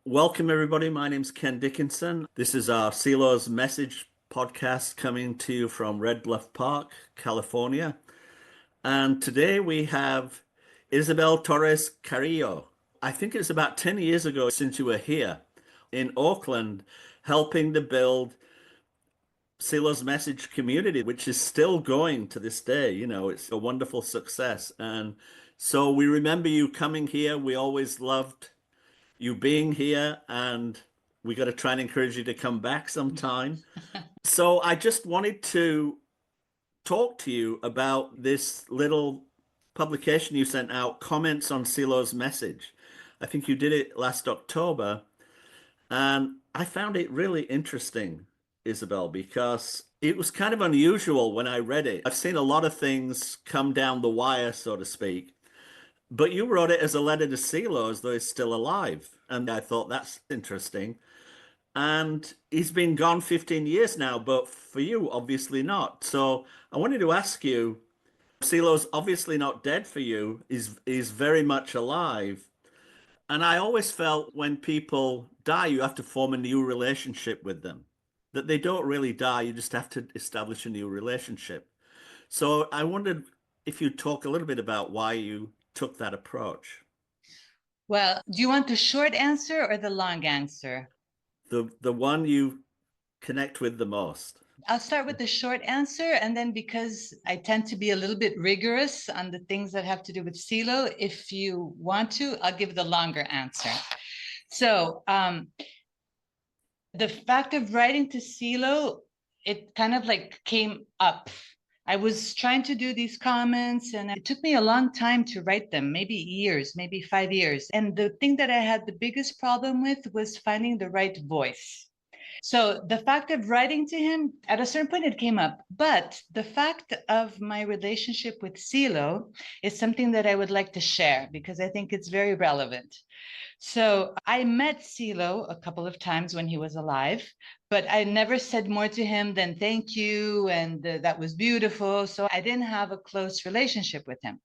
Welcome everybody. My name's Ken Dickinson. This is our CELO's Message podcast coming to you from Red Bluff Park, California. And today we have Isabel Torres Carrillo. I think it's about 10 years ago since you were here in Auckland helping to build CELO's Message community, which is still going to this day. You know, it's a wonderful success. And so we remember you coming here. We always loved you being here, and we got to try and encourage you to come back sometime. So I just wanted to talk to you about this little publication you sent out, Comments on CELO's Message. I think you did it last October, and I found it really interesting, Isabel, because it was kind of unusual when I read it. I've seen a lot of things come down the wire, so to speak. But you wrote it as a letter to CeLo as though he's still alive. And I thought that's interesting. And he's been gone 15 years now, but for you, obviously not. So I wanted to ask you, CeLo's obviously not dead for you. He's very much alive. And I always felt when people die, you have to form a new relationship with them. That they don't really die, you just have to establish a new relationship. So I wondered if you'd talk a little bit about why you took that approach. Well, do you want the short answer or the long answer? The one you connect with the most. I'll start with the short answer, and then because I tend to be a little bit rigorous on the things that have to do with CeLo, if you want to, I'll give the longer answer. So the fact of writing to CeLo, it kind of like came up. I was trying to do these comments, and it took me a long time to write them, maybe years, maybe 5 years. And the thing that I had the biggest problem with was finding the right voice. So the fact of writing to him, at a certain point it came up, but the fact of my relationship with CeLo is something that I would like to share because I think it's very relevant. So I met CeLo a couple of times when he was alive, but I never said more to him than thank you, and that was beautiful. So I didn't have a close relationship with him.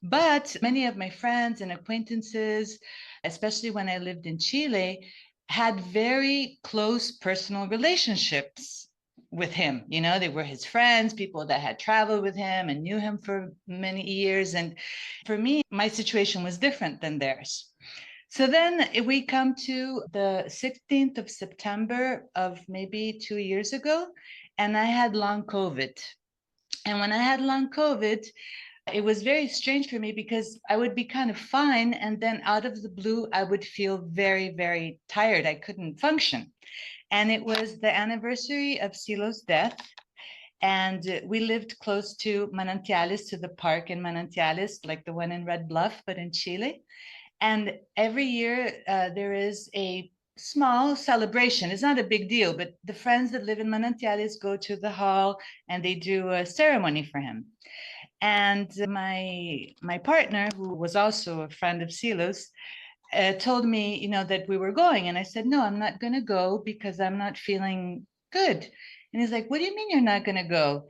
But many of my friends and acquaintances, especially when I lived in Chile, had very close personal relationships with him. You know, they were his friends, people that had traveled with him and knew him for many years. And for me, my situation was different than theirs. So then we come to the 16th of September of maybe 2 years ago, and I had long COVID. And when I had long COVID, it was very strange for me because I would be kind of fine, and then out of the blue, I would feel very, very tired. I couldn't function. And it was the anniversary of CeLo's death. And we lived close to Manantiales, to the park in Manantiales, like the one in Red Bluff, but in Chile. And every year there is a small celebration. It's not a big deal, but the friends that live in Manantiales go to the hall and they do a ceremony for him. And my partner, who was also a friend of CeLo's, told me, you know, that we were going. And I said, no, I'm not going to go because I'm not feeling good. And he's like, what do you mean you're not going to go?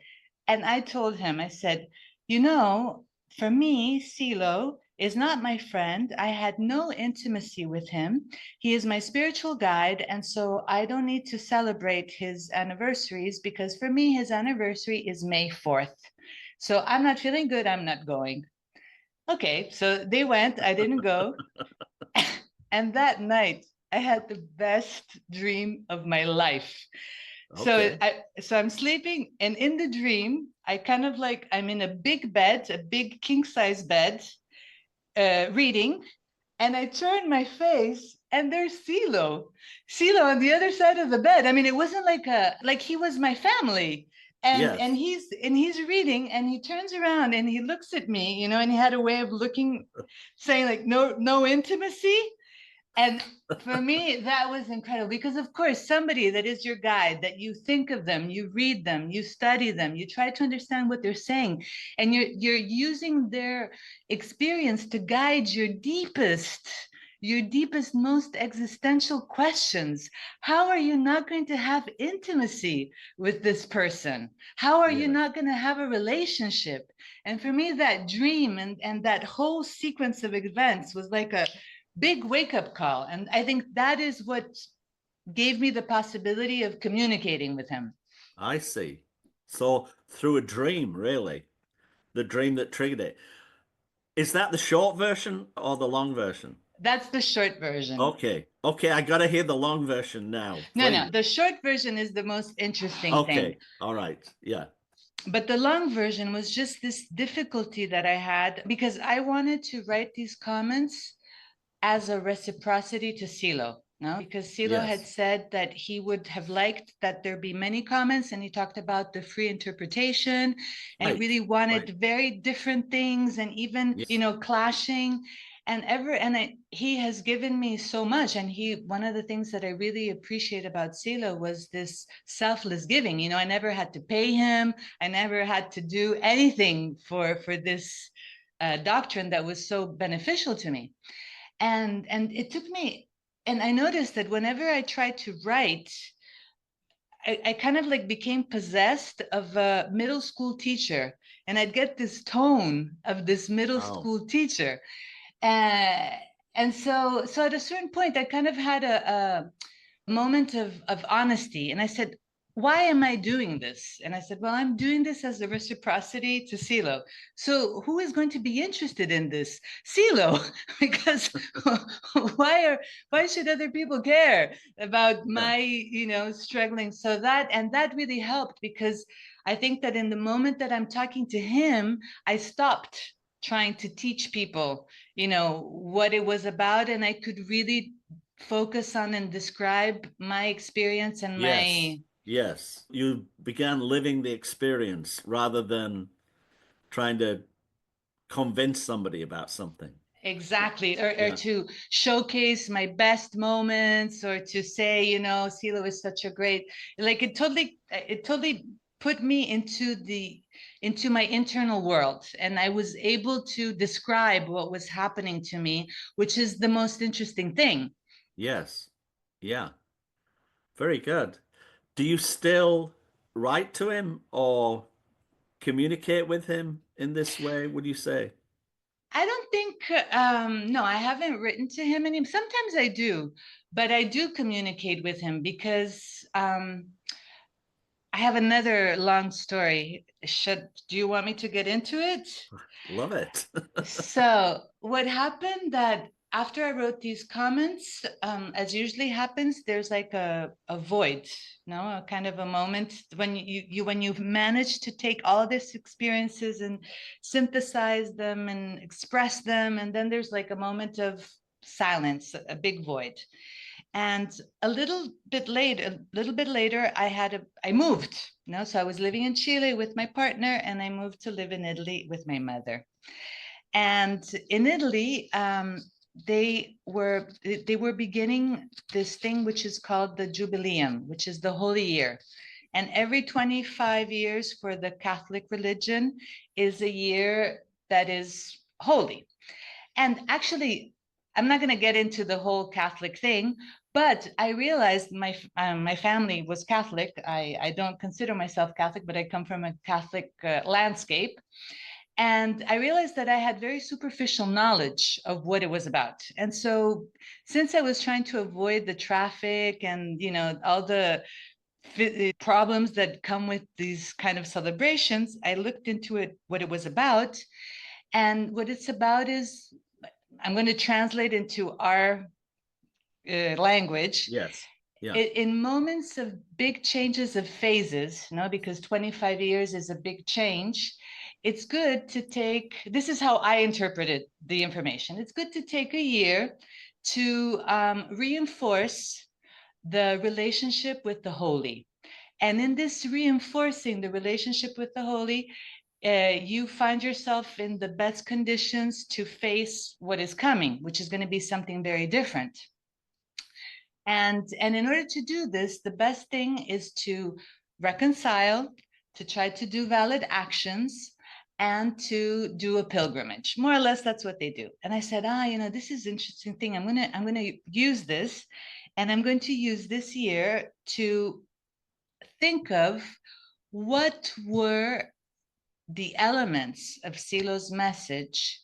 And I told him, I said, you know, for me, CeLo is not my friend. I had no intimacy with him. He is my spiritual guide. And so I don't need to celebrate his anniversaries because for me, his anniversary is May 4th. So I'm not feeling good. I'm not going. Okay, so they went. I didn't go. And that night, I had the best dream of my life. Okay. So I'm sleeping, and in the dream, I kind of like, I'm in a big bed, a big king size bed, reading, and I turn my face and there's CeLo on the other side of the bed. I mean, it wasn't like he was my family. And yes. and he's reading, and he turns around and he looks at me, you know, and he had a way of looking, saying like, no intimacy. And for me, that was incredible because, of course, somebody that is your guide, that you think of them, you read them, you study them, you try to understand what they're saying, and you're using their experience to guide your deepest, most existential questions. How are you not going to have intimacy with this person? How are you not going to have a relationship? And for me, that dream and that whole sequence of events was like a big wake-up call. And I think that is what gave me the possibility of communicating with him. I see. So through a dream, really, the dream that triggered it. Is that the short version or the long version? That's the short version. Okay. Okay, I gotta hear the long version now, No, please. the short version is the most interesting thing. Okay. All right. Yeah. But the long version was just this difficulty that I had because I wanted to write these comments as a reciprocity to Silo. No, because Silo had Yes. said that he would have liked that there be many comments, and he talked about the free interpretation, and he Right. really wanted Right. very different things, and even Yes. clashing. He has given me so much, and one of the things that I really appreciate about Silo was this selfless giving. I never had to pay him, I never had to do anything for this doctrine that was so beneficial to me. And it took me, and I noticed that whenever I tried to write, I kind of like became possessed of a middle school teacher, and I'd get this tone of this middle Oh, school teacher. uh, and so at a certain point I kind of had a moment of honesty, and I said, why am I doing this? And I said, well, I'm doing this as a reciprocity to Silo. So who is going to be interested in this? Silo. Because why should other people care about yeah. my struggling? So that really helped, because I think that in the moment that I'm talking to him, I stopped trying to teach people what it was about, and I could really focus on and describe my experience and Yes. my Yes. You began living the experience rather than trying to convince somebody about something. exactly, or Yeah. to showcase my best moments, or to say, Silo is such a great, like, it totally put me into my internal world, and I was able to describe what was happening to me, which is the most interesting thing. Yes. Yeah. Very good. Do you still write to him or communicate with him in this way, would you say? I don't think, no, I haven't written to him any. Sometimes I do, but I do communicate with him because I have another long story. Do you want me to get into it? Love it. So what happened that after I wrote these comments, as usually happens, there's like a void, a kind of a moment when when you've managed to take all these experiences and synthesize them and express them, and then there's like a moment of silence, a big void. And a little bit later, I moved. So I was living in Chile with my partner, and I moved to live in Italy with my mother. And in Italy, they were beginning this thing which is called the Jubileum, which is the Holy Year. And every 25 years for the Catholic religion is a year that is holy. And actually, I'm not going to get into the whole Catholic thing, but I realized my family was Catholic. I don't consider myself Catholic, but I come from a Catholic landscape. And I realized that I had very superficial knowledge of what it was about. And so, since I was trying to avoid the traffic and all the problems that come with these kind of celebrations, I looked into it, what it was about. And what it's about is, I'm going to translate into our language. Yes. Yeah. In moments of big changes of phases, because 25 years is a big change, it's good to take, this is how I interpreted the information. It's good to take a year to reinforce the relationship with the holy. And in this reinforcing the relationship with the holy, you find yourself in the best conditions to face what is coming, which is going to be something very different. And in order to do this, the best thing is to reconcile, to try to do valid actions, and to do a pilgrimage. More or less, that's what they do. And I said, this is an interesting thing. I'm gonna use this, and I'm going to use this year to think of what were the elements of Silo's message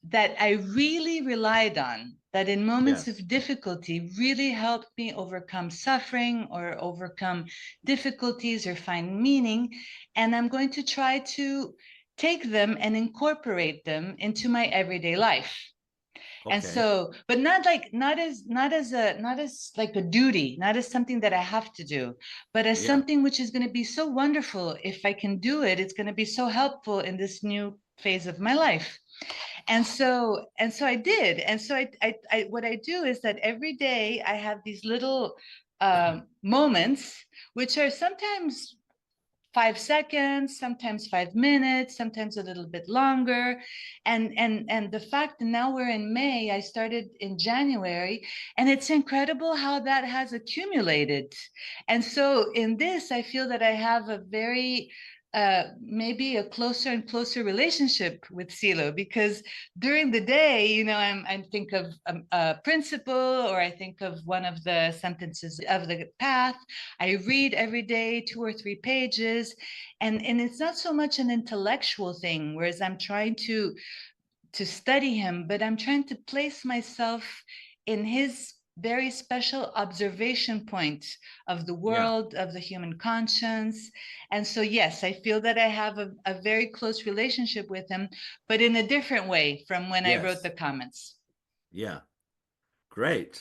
that I really relied on, that in moments Yes. of difficulty really helped me overcome suffering or overcome difficulties or find meaning. And I'm going to try to take them and incorporate them into my everyday life. And Okay. so, but not as like a duty, not as something that I have to do, but as Yeah. something which is going to be so wonderful. If I can do it, it's going to be so helpful in this new phase of my life. And so I did. And so I what I do is that every day I have these little moments, which are sometimes 5 seconds, sometimes 5 minutes, sometimes a little bit longer. And the fact that now we're in May, I started in January, and it's incredible how that has accumulated. And so in this, I feel that I have a very maybe a closer and closer relationship with Silo, because during the day, I think of a principle, or I think of one of the sentences of the path. I read every day 2 or 3 pages, and it's not so much an intellectual thing, whereas I'm trying to study him, but I'm trying to place myself in his very special observation point of the Yeah. world, of the human conscience. And so, yes, I feel that I have a very close relationship with him, but in a different way from when I wrote Yes. the comments. Yeah. Great.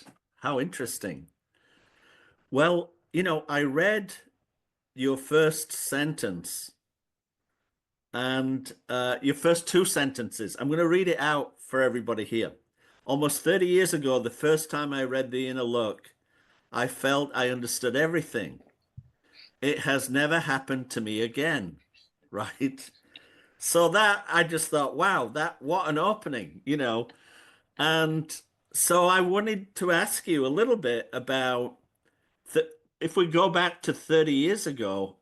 How interesting. Well, I read your first sentence and your first two sentences. I'm going to read it out for everybody here. Almost 30 years ago, the first time I read The Inner Look, I felt I understood everything. It has never happened to me again, right? So that I just thought, wow, that what an opening. And so I wanted to ask you a little bit about th if we go back to 30 years ago,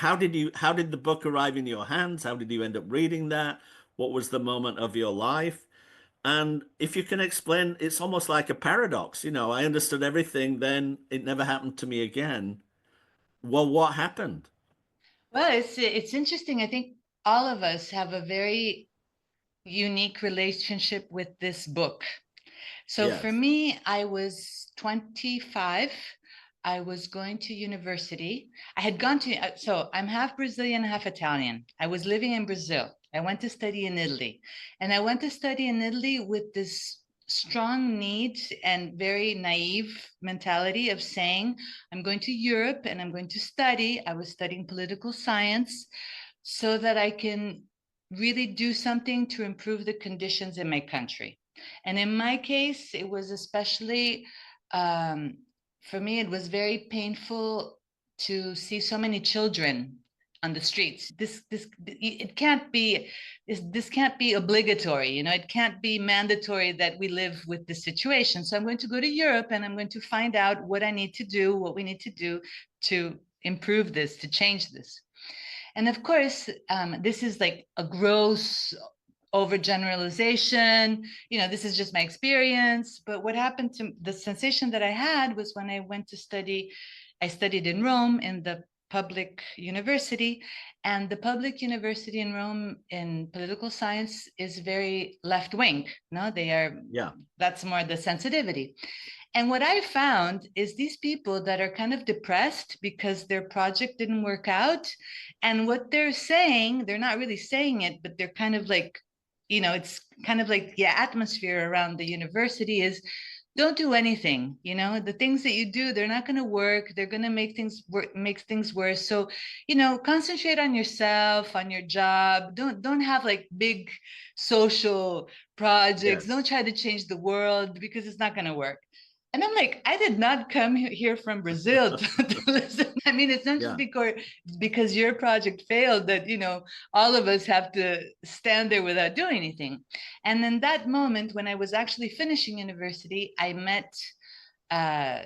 how did the book arrive in your hands? How did you end up reading that? What was the moment of your life? And if you can explain, it's almost like a paradox. I understood everything, then it never happened to me again. Well, what happened? Well, it's interesting. I think all of us have a very unique relationship with this book. So for Yes. me, I was 25. I was going to university. I had gone to, so I'm half Brazilian, half Italian. I was living in Brazil. I went to study in Italy. And I went to study in Italy with this strong need and very naive mentality of saying, I'm going to Europe and I'm going to study. I was studying political science so that I can really do something to improve the conditions in my country. And in my case, it was especially, um, for me, it was very painful to see so many children on the streets. It can't be, this can't be obligatory, it can't be mandatory that we live with this situation. So I'm going to go to Europe and I'm going to find out what I need to do, what we need to do to improve this, to change this. And of course, this is like a gross overgeneralization. This is just my experience. But what happened to the sensation that I had was when I went to study, I studied in Rome in the public university, and the public university in Rome in political science is very left wing. No, Yeah. that's more the sensitivity. And what I found is these people that are kind of depressed because their project didn't work out. And what they're saying, they're not really saying it, but they're kind of like, it's kind of like the atmosphere around the university is don't do anything. The things that you do, they're not going to work. They're going to make things worse. So, concentrate on yourself, on your job. Don't have like big social projects. Yes. Don't try to change the world because it's not going to work. And I'm like, I did not come here from Brazil to listen. I mean, it's not just Yeah. because your project failed that, all of us have to stand there without doing anything. And in that moment, when I was actually finishing university, I met uh,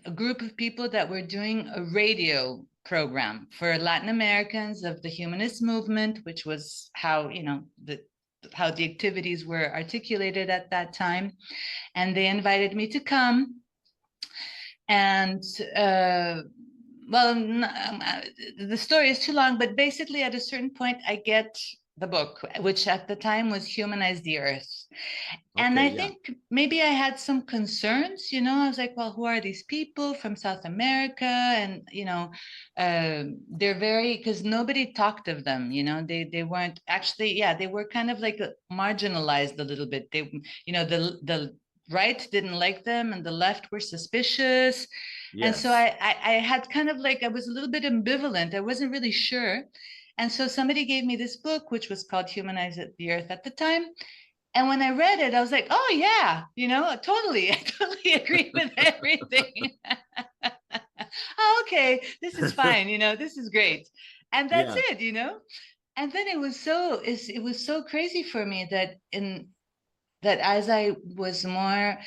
a group of people that were doing a radio program for Latin Americans of the humanist movement, which was how, how the activities were articulated at that time. And they invited me to come. And well, the story is too long, but basically at a certain point, I get the book, which at the time was Humanize the Earth. And Okay, I yeah. think maybe I had some concerns, I was like, well, who are these people from South America? And, they're very, because nobody talked of them, they weren't actually, yeah, they were kind of like marginalized a little bit. They, the right didn't like them and the left were suspicious. And so Yes. I had kind of like, I was a little bit ambivalent. I wasn't really sure. And so somebody gave me this book, which was called Humanize the Earth at the time. And when I read it, I was like, oh yeah, totally, I totally agree with everything. Oh, okay, this is fine, this is great. And that's Yeah. it. And then it was so crazy for me that as I was more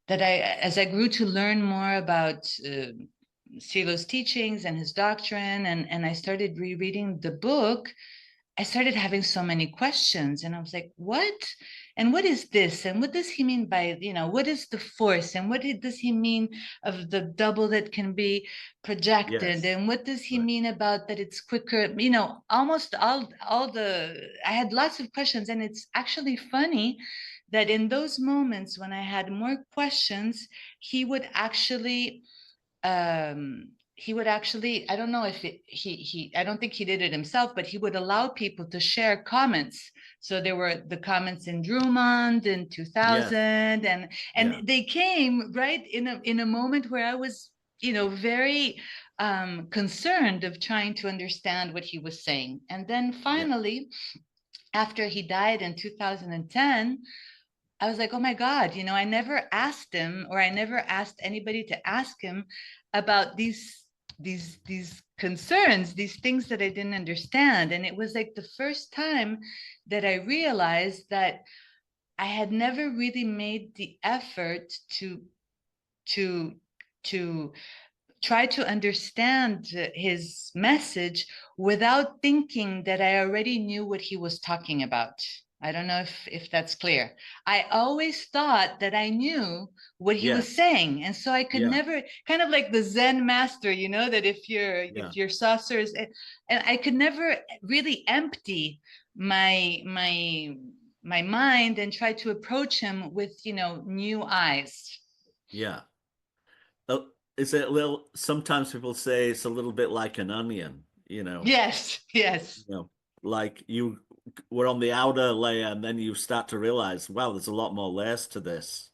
as I grew to learn more about Silo's teachings and his doctrine, and I started rereading the book, I started having so many questions, and I was like, what? And what is this? And what does he mean by, what is the force? And what does he mean of the double that can be projected? Yes. And what does he Right. mean about that it's quicker? Almost I had lots of questions. And it's actually funny that in those moments when I had more questions, he would actually I don't know if I don't think he did it himself, but he would allow people to share comments. So there were the comments in Drummond in Yes. 2000, and Yeah. they came right in a moment where I was, very concerned of trying to understand what he was saying. And then Yeah. finally, after he died in 2010, I was like, oh my God, I never asked him, or I never asked anybody to ask him about these concerns, these things that I didn't understand. And it was like the first time that I realized that I had never really made the effort to to try to understand his message without thinking that I already knew what he was talking about. I don't know if that's clear. I always thought that I knew what he was Yes. saying. And so I could Yeah. never, kind of like the Zen master, that if Yeah. your saucer is, and I could never really empty my mind and try to approach him with, new eyes. Yeah. Uh, is it a little, sometimes people say it's a little bit like an onion, Yes, yes. you know, like you were on the outer layer and then you start to realize, wow, there's a lot more layers to this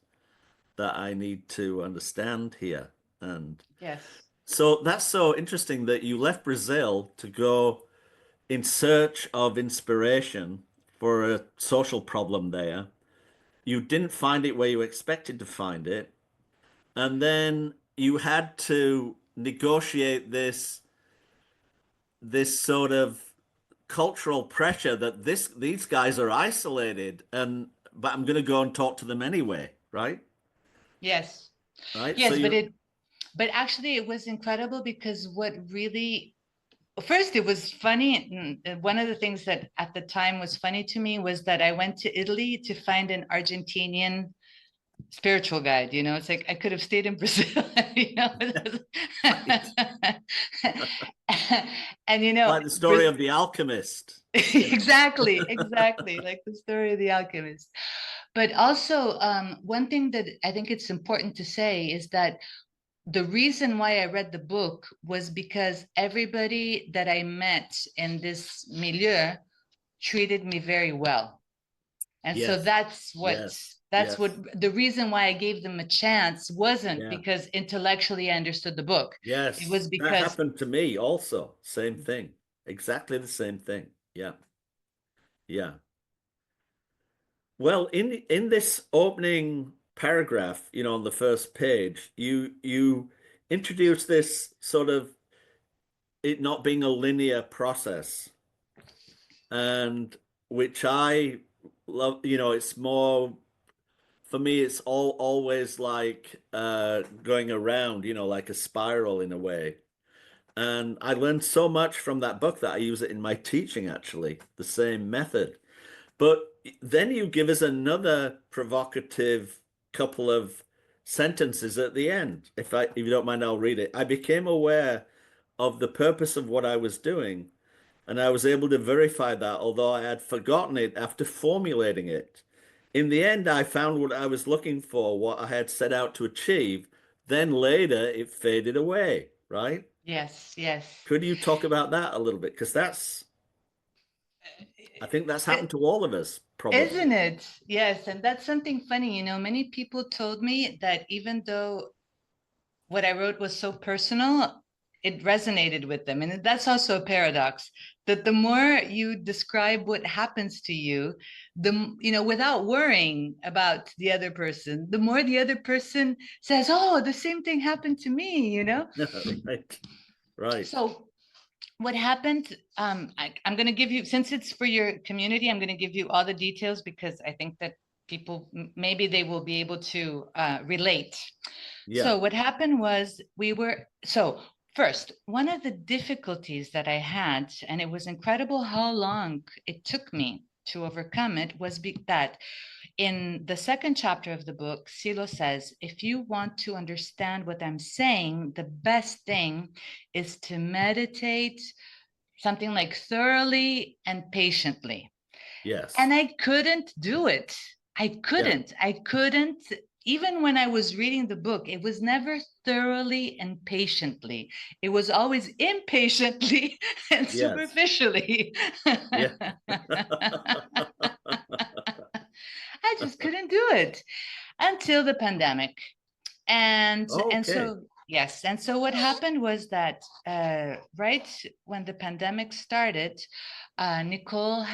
that I need to understand here. And Yes. so that's so interesting that you left Brazil to go in search of inspiration for a social problem there. You didn't find it where you expected to find it. And then you had to negotiate this sort of cultural pressure that these guys are isolated and but I'm going to go and talk to them anyway, right? Yes. Right? So Yes, you but actually it was incredible because what really first it was funny. One of the things that at the time was funny to me was that I went to Italy to find an Argentinian spiritual guide. It's like I could have stayed in Brazil. right. And Like the story of the alchemist. exactly like the story of the alchemist. But also, one thing that I think it's important to say is that the reason why I read the book was because everybody that I met in this milieu treated me very well. And so Yes. that's what Yes. that's what Yes. the reason why I gave them a chance wasn't Yeah. because intellectually I understood the book. It Yes. was That because happened to me also. Same thing. Exactly the same thing. Yeah. Yeah. Well, in this opening paragraph, on the first page, you introduce this sort of it not being a linear process, and which I love. It's more for me. It's always like going around, like a spiral in a way. And I learned so much from that book that I use it in my teaching, actually, the same method. But then you give us another provocative couple of sentences at the end. If you don't mind, I'll read it. I became aware of the purpose of what I was doing, And I was able to verify that, although I had forgotten it after formulating it. In the end, I found what I was looking for, what I had set out to achieve. Then later, it faded away, right? Yes, yes. Could you talk about that a little bit? Because I think that's happened to all of us, Isn't probably. it? Yes. And that's something funny. Many people told me that even though what I wrote was so personal, it resonated with them. And that's also a paradox, that the more you describe what happens to you, without worrying about the other person, the more the other person says, oh, the same thing happened to me. Right, right. So what happened, I'm going to give you, since it's for your community, I'm going to give you all the details because I think that people, maybe they will be able to relate. Yeah, So what happened was so first, one of the difficulties that I had, and it was incredible how long it took me to overcome it, was that in the second chapter of the book, Silo says, if you want to understand what I'm saying, the best thing is to meditate something like thoroughly and patiently. yes, And I couldn't do it. yeah, I couldn't. Even when I was reading the book, it was never thoroughly and patiently. It was always impatiently and yes, superficially. yeah. I just couldn't do it until the pandemic. And Okay, so yes, and so what happened was that right when the pandemic started, Nicole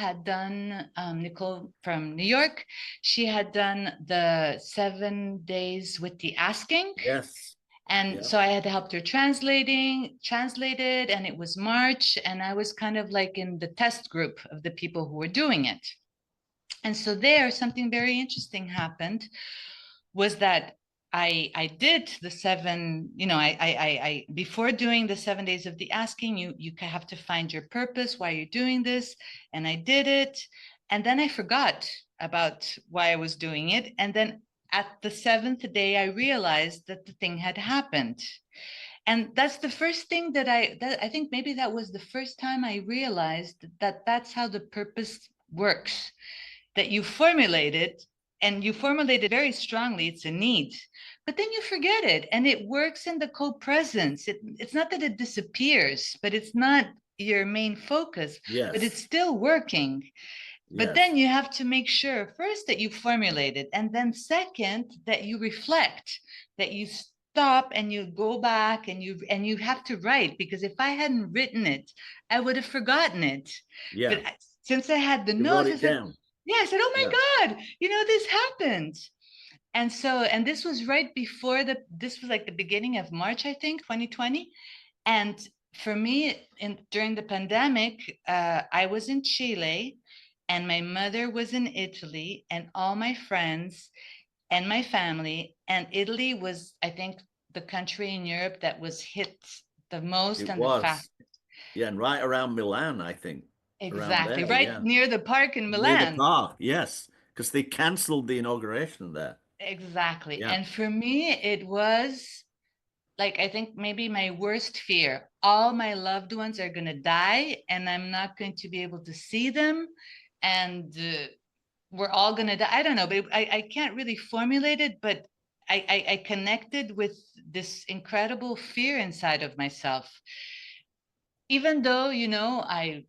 from New York, she had done the 7 days with the asking. yes, And yeah, so I had helped her translated, and it was March, and I was kind of like in the test group of the people who were doing it. And so there, something very interesting happened, was that I did the seven, I before doing the 7 days of the asking, you have to find your purpose, why you're doing this. And I did it. And then I forgot about why I was doing it. And then at the seventh day, I realized that the thing had happened. And that's the first thing that I think maybe that was the first time I realized that that's how the purpose works, that you formulate it, and you formulate it very strongly. It's a need, but then you forget it, and it works in the co-presence. It's not that it disappears, but it's not your main focus, but it's yes, still working. But yes, then you have to make sure first that you formulate it, and then second that you reflect, that you stop and you go back and you have to write, because if I hadn't written it, I would have forgotten it. yeah. But since I had the You wrote notes, I it said, down. yeah, I said, oh Yeah. my God, this happened. And this was right before this was like the beginning of March, I think, 2020. And for me, during the pandemic, I was in Chile and my mother was in Italy, and all my friends and my family. And Italy was, I think, the country in Europe that was hit the most It and the was. fastest. Yeah, and right around Milan, I think. Around Exactly. there, Right yeah. near the park in Near the Milan. park, yes. Because they cancelled the inauguration there. Exactly. Yeah. And for me, it was like, I think maybe my worst fear. All my loved ones are going to die, and I'm not going to be able to see them. And we're all going to die. I don't know, but I can't really formulate it, but I connected with this incredible fear inside of myself. Even though, I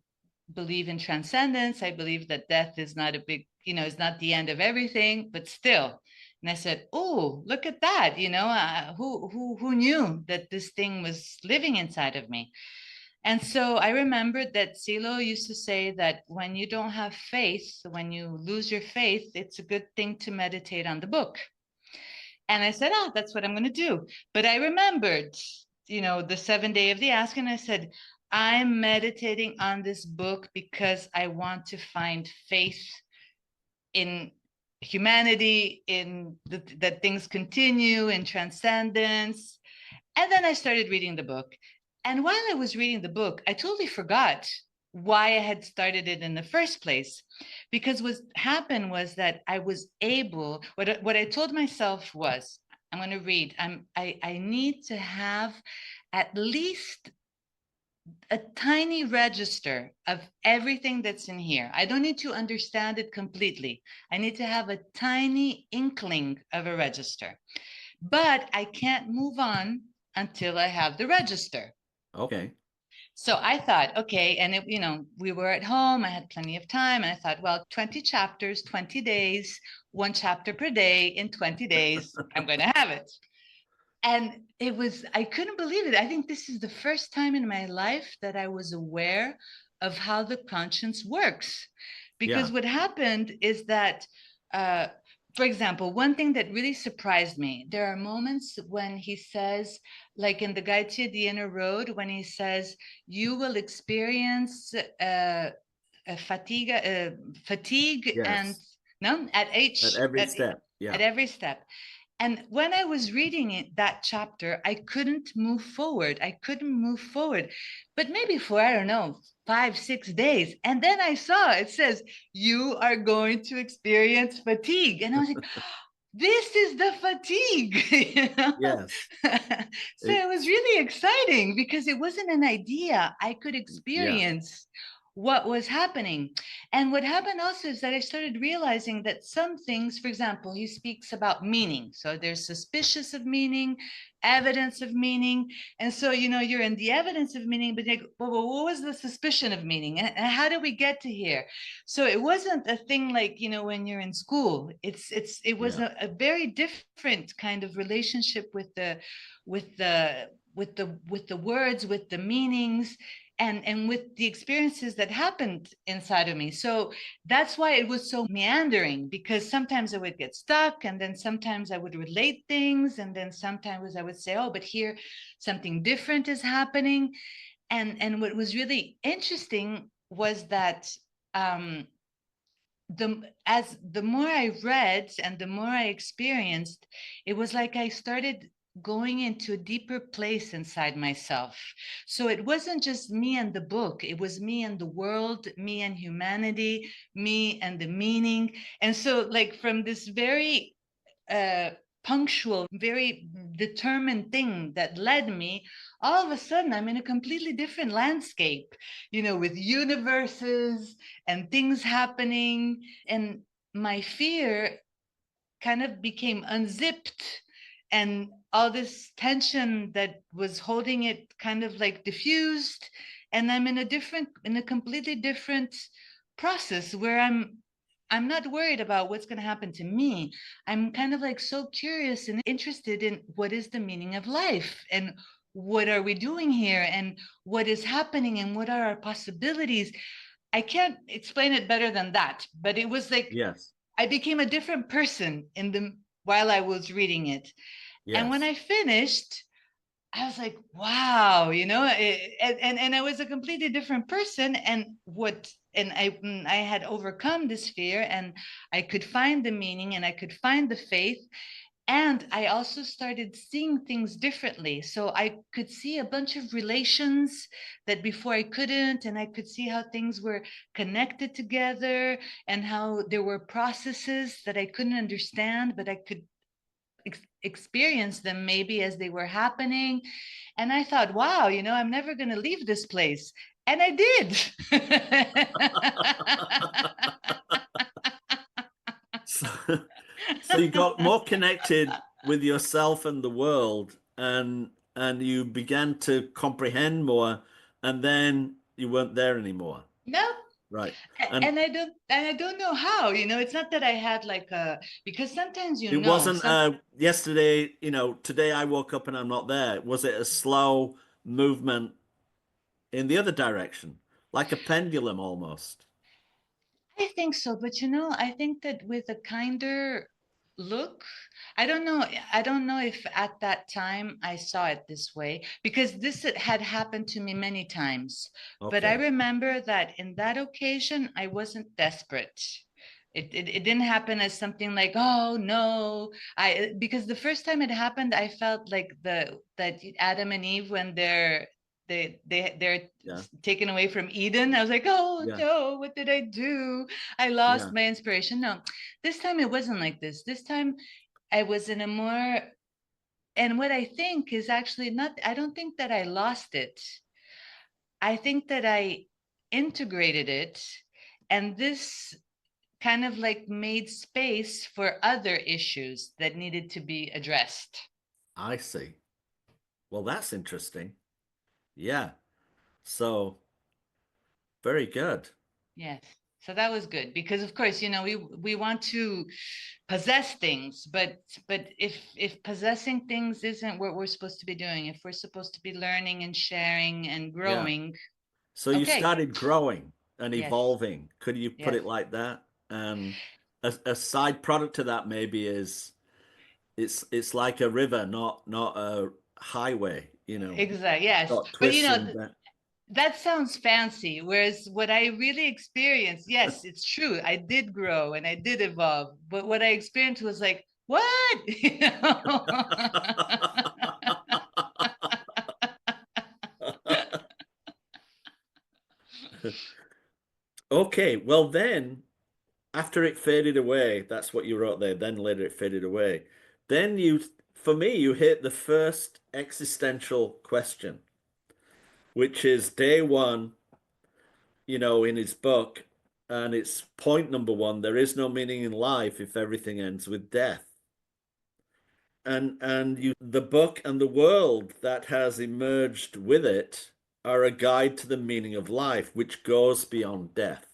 believe in transcendence, I believe that death is not is not the end of everything, but still. And I said, oh, look at that. Who knew that this thing was living inside of me? And so I remembered that Silo used to say that when you don't have faith, when you lose your faith, it's a good thing to meditate on the book. And I said, oh, that's what I'm going to do. But I remembered, the 7 day of the ask, and I said, I'm meditating on this book because I want to find faith in humanity, that things continue, in transcendence. And then I started reading the book. And while I was reading the book, I totally forgot why I had started it in the first place. Because what happened was that I was able, what I told myself was, I'm going to read, I need to have at least a tiny register of everything that's in here. I don't need to understand it completely. I need to have a tiny inkling of a register, but I can't move on until I have the register. Okay. So I thought, okay, and it, we were at home, I had plenty of time, and I thought, well, 20 chapters, 20 days, one chapter per day in 20 days, I'm going to have it. And it was, I couldn't believe it. I think this is the first time in my life that I was aware of how the conscience works. Because Yeah. what happened is that, uh, for example, one thing that really surprised me, there are moments when he says, like in the Guide to the Inner Road, when he says, you will experience fatigue and Yes. no, At every step. at Yeah. every step. And when I was reading it, that chapter, I couldn't move forward. I couldn't move forward. But maybe for, I don't know, 5, 6 days. And then I saw it says, you are going to experience fatigue. And I was like, this is the fatigue. Yes. So It, it was really exciting because it wasn't an idea. I could yeah. experience what was happening. And what happened also is that I started realizing that some things, for example, he speaks about meaning. So there's suspicious of meaning, evidence of meaning. And so, you're in the evidence of meaning, but like, well, what was the suspicion of meaning? And how did we get to here? So it wasn't a thing like, when you're in school. It was Yeah. a very different kind of relationship with the words, with the meanings, and with the experiences that happened inside of me. So that's why it was so meandering, because sometimes I would get stuck, and then sometimes I would relate things, and then sometimes I would say, oh, but here something different is happening. And what was really interesting was that the more I read and the more I experienced, it was like I started going into a deeper place inside myself. So it wasn't just me and the book, it was me and the world, me and humanity, me and the meaning. And so, like, from this very uh, punctual, very determined thing that led me, all of a sudden I'm in a completely different landscape, with universes and things happening. And my fear kind of became unzipped, and all this tension that was holding it kind of like diffused. And I'm in a completely different process where I'm not worried about what's going to happen to me. I'm kind of like so curious and interested in what is the meaning of life, and what are we doing here, and what is happening, and what are our possibilities. I can't explain it better than that, but it was like Yes. I became a different person in the while I was reading it. And when Yes. I finished, I was like, wow, and I was a completely different person. And I had overcome this fear, and I could find the meaning, and I could find the faith. And I also started seeing things differently. So I could see a bunch of relations that before I couldn't, and I could see how things were connected together, and how there were processes that I couldn't understand, but I could experience them maybe as they were happening. And I thought, wow, I'm never going to leave this place. And I did. So, so you got more connected with yourself and the world, and you began to comprehend more, and then you weren't there anymore. No. Right. And And I don't know how, it's not that I had like because sometimes, it wasn't yesterday, today I woke up and I'm not there. Was it a slow movement in the other direction, like a pendulum almost? I think so, but I think that with a kinder look, I don't know if at that time I saw it this way, because this had happened to me many times. But I Okay. remember that in that occasion, I wasn't desperate. It didn't happen as something like, oh no, because the first time it happened, I felt like that Adam and Eve, when they're Yeah. taken away from Eden. I was like, oh Yeah. no, what did I do? I lost Yeah. my inspiration. No, this time it wasn't like this. This time I was in a more, and what I think is actually not, I don't think that I lost it. I think that I integrated it, and this kind of like made space for other issues that needed to be addressed. I see. Well, that's interesting. Yeah. So very good. Yes. So that was good because of course, you know, we want to possess things, but if possessing things isn't what we're supposed to be doing, if we're supposed to be learning and sharing and Yeah. growing, So you okay. started growing and Yes. evolving. Could you put Yes. it like that? And a side product to that maybe is it's like a river, not a highway, Exactly. Yes. got But you twists know, and that. that sounds fancy. Whereas what I really experienced, yes, it's true. I did grow and I did evolve. But what I experienced was like, what? You know? Okay, well then after it faded away, that's what you wrote there, then later it faded away. Then for me, you hit the first existential question, which is day one, in his book, and it's point number one, there is no meaning in life if everything ends with death. And the book and the world that has emerged with it are a guide to the meaning of life, which goes beyond death.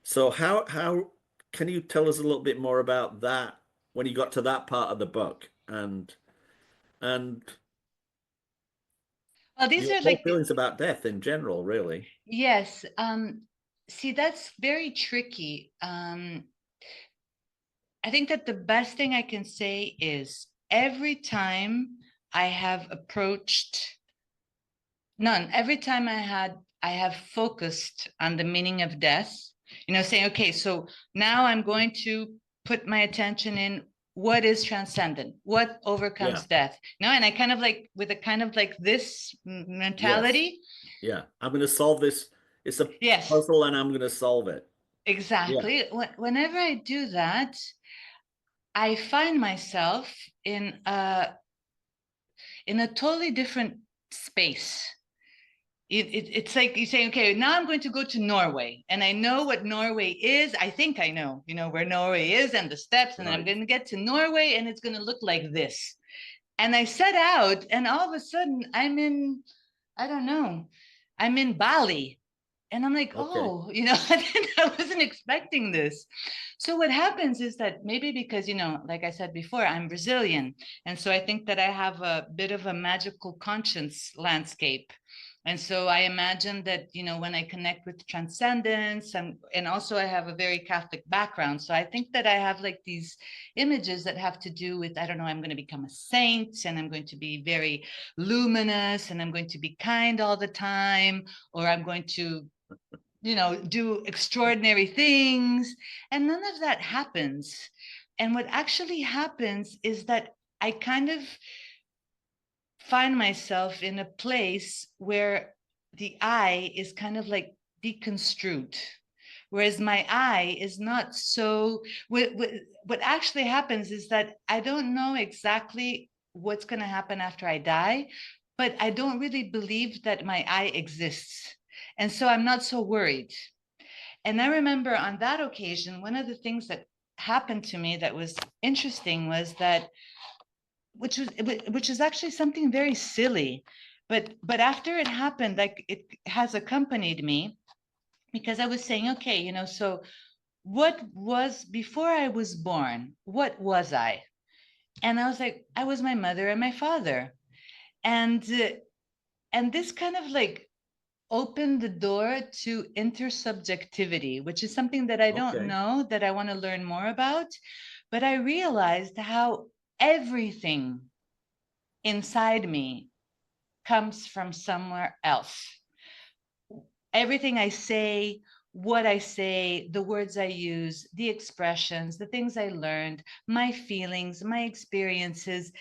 So how can you tell us a little bit more about that when you got to that part of the book and Well, these your are whole like, feelings about death in general, really? yes. See, that's very tricky. I think that the best thing I can say is every time I have approached none, every time I have focused on the meaning of death, you know, saying, okay, so now I'm going to put my attention in what is transcendent, what Yeah. overcomes death. You know, and I kind of like with a kind of like this Yes. mentality. Yeah. I'm going to solve this. It's a Yes, puzzle and I'm going to solve it. Yeah. exactly. Whenever I do that, I find myself in a totally different space. It's like you saying, okay, now I'm going to go to Norway, and I know what Norway is. I think I know, you know, where Norway is and the steps, and then I'm Right. going to get to Norway, and it's going to look like this. And I set out, and all of a sudden, I don't know, I'm in Bali, and I'm like, Okay. oh, you know, I wasn't expecting this. So what happens is that maybe because, you know, like I said before, I'm Brazilian. And so I think that I have a bit of a magical conscience landscape. And so I imagine that, you know, when I connect with transcendence and also I have a very Catholic background. So I think that I have like these images that have to do with, I don't know, I'm going to become a saint and I'm going to be very luminous and I'm going to be kind all the time, or I'm going to, you know, do extraordinary things. And none of that happens. And what actually happens is that I kind of find myself in a place where the I is kind of like deconstrued. Whereas my I is not so, what actually happens is that I don't know exactly what's going to happen after I die, but I don't really believe that my I exists. And so I'm not so worried. And I remember on that occasion, one of the things that happened to me that was interesting was that, which is actually something very silly, but after it happened, like it has accompanied me because I was saying, okay, you know, so what was before I was born? What was I? And I was like, I was my mother and my father, and this kind of like opened the door to intersubjectivity, which is something that I don't Okay. know that I want to learn more about. But I realized how everything inside me comes from somewhere else. Everything I say, what I say, the words I use, the expressions, the things I learned, my feelings, my experiences,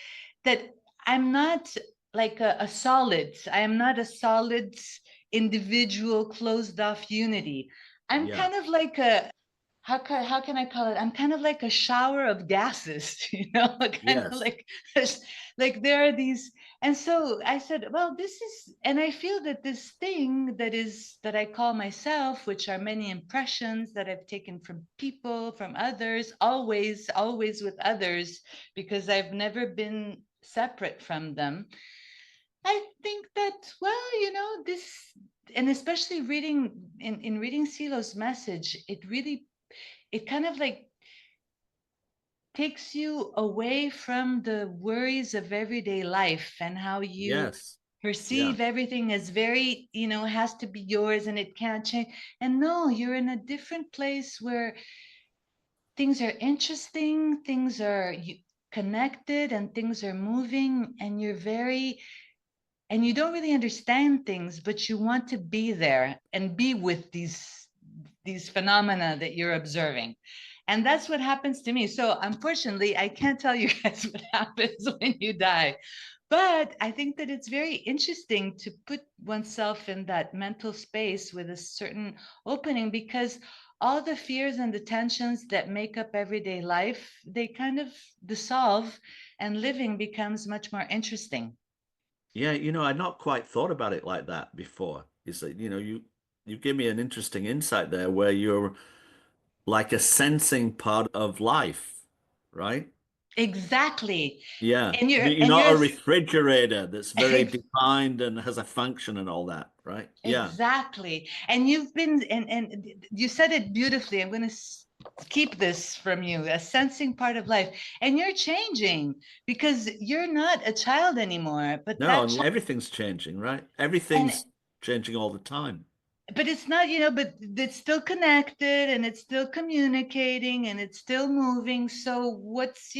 that I'm not like a solid, I am not a solid individual closed off unity. I'm Yeah. kind of like a how can I call it? I'm kind of like a shower of gases, kind of Yes. like there are these. And so I said, well, this is, and I feel that this thing that I call myself, which are many impressions that I've taken from people, from others, always with others, because I've never been separate from them. I think that, well, this, and especially reading in reading Silo's message, it kind of like takes you away from the worries of everyday life and how you Yes. Yeah. perceive everything as very, has to be yours and it can't change. And no, you're in a different place where things are interesting, things are connected, and things are moving, and you don't really understand things, but you want to be there and be with these phenomena that you're observing. And that's what happens to me. So unfortunately, I can't tell you guys what happens when you die. But I think that it's very interesting to put oneself in that mental space with a certain opening, because all the fears and the tensions that make up everyday life, they kind of dissolve, and living becomes much more interesting. Yeah, I'd not quite thought about it like that before. Is that, you give me an interesting insight there where you're like a sensing part of life, right? Exactly. Yeah. And you're You're and not you're a refrigerator that's very defined and has a function and all that, right? Yeah. exactly. And you've been, and you said it beautifully. I'm going to keep this from you, a sensing part of life. And you're changing because you're not a child anymore, but No, that and everything's changing, right? and Everything's changing all the time. but it's not, but it's still connected and it's still communicating and it's still moving. So what's,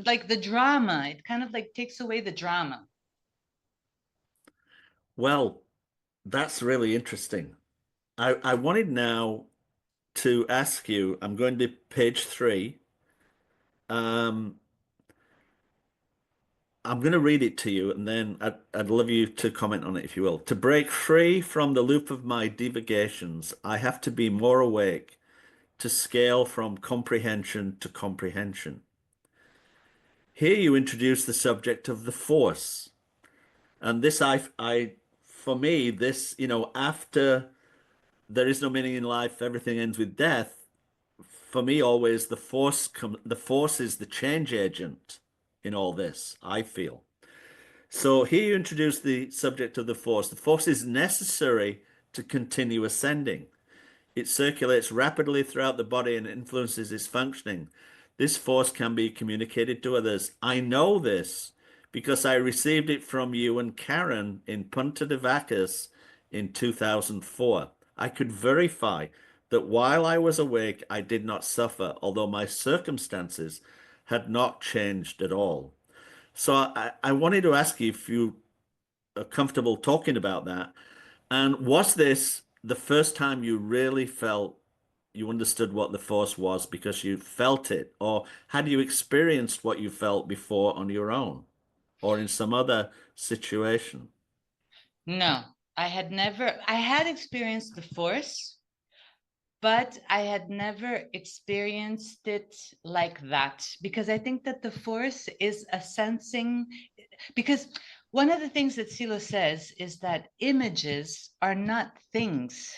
like the drama, it kind of like takes away the drama. Well, that's really interesting. I wanted now to ask you, I'm going to page 3. Um, I'm going to read it to you, and then I'd love you to comment on it if you will. To break free from the loop of my divagations, I have to be more awake, to scale from comprehension to comprehension. Here you introduce the subject of the force. And this, for me, this, after there is no meaning in life, everything ends with death. For me, always the force is the change agent in all this, I feel. So here you introduce the subject of the force. The force is necessary to continue ascending. It circulates rapidly throughout the body and influences its functioning. This force can be communicated to others. I know this because I received it from you and Karen in Punta de Vacas in 2004. I could verify that while I was awake, I did not suffer, although my circumstances had not changed at all. So I wanted to ask you if you are comfortable talking about that. And was this the first time you really felt you understood what the force was because you felt it? Or had you experienced what you felt before on your own or in some other situation? No, I had experienced the force, but I had never experienced it like that, because I think that the force is a sensing, because one of the things that Silo says is that images are not things.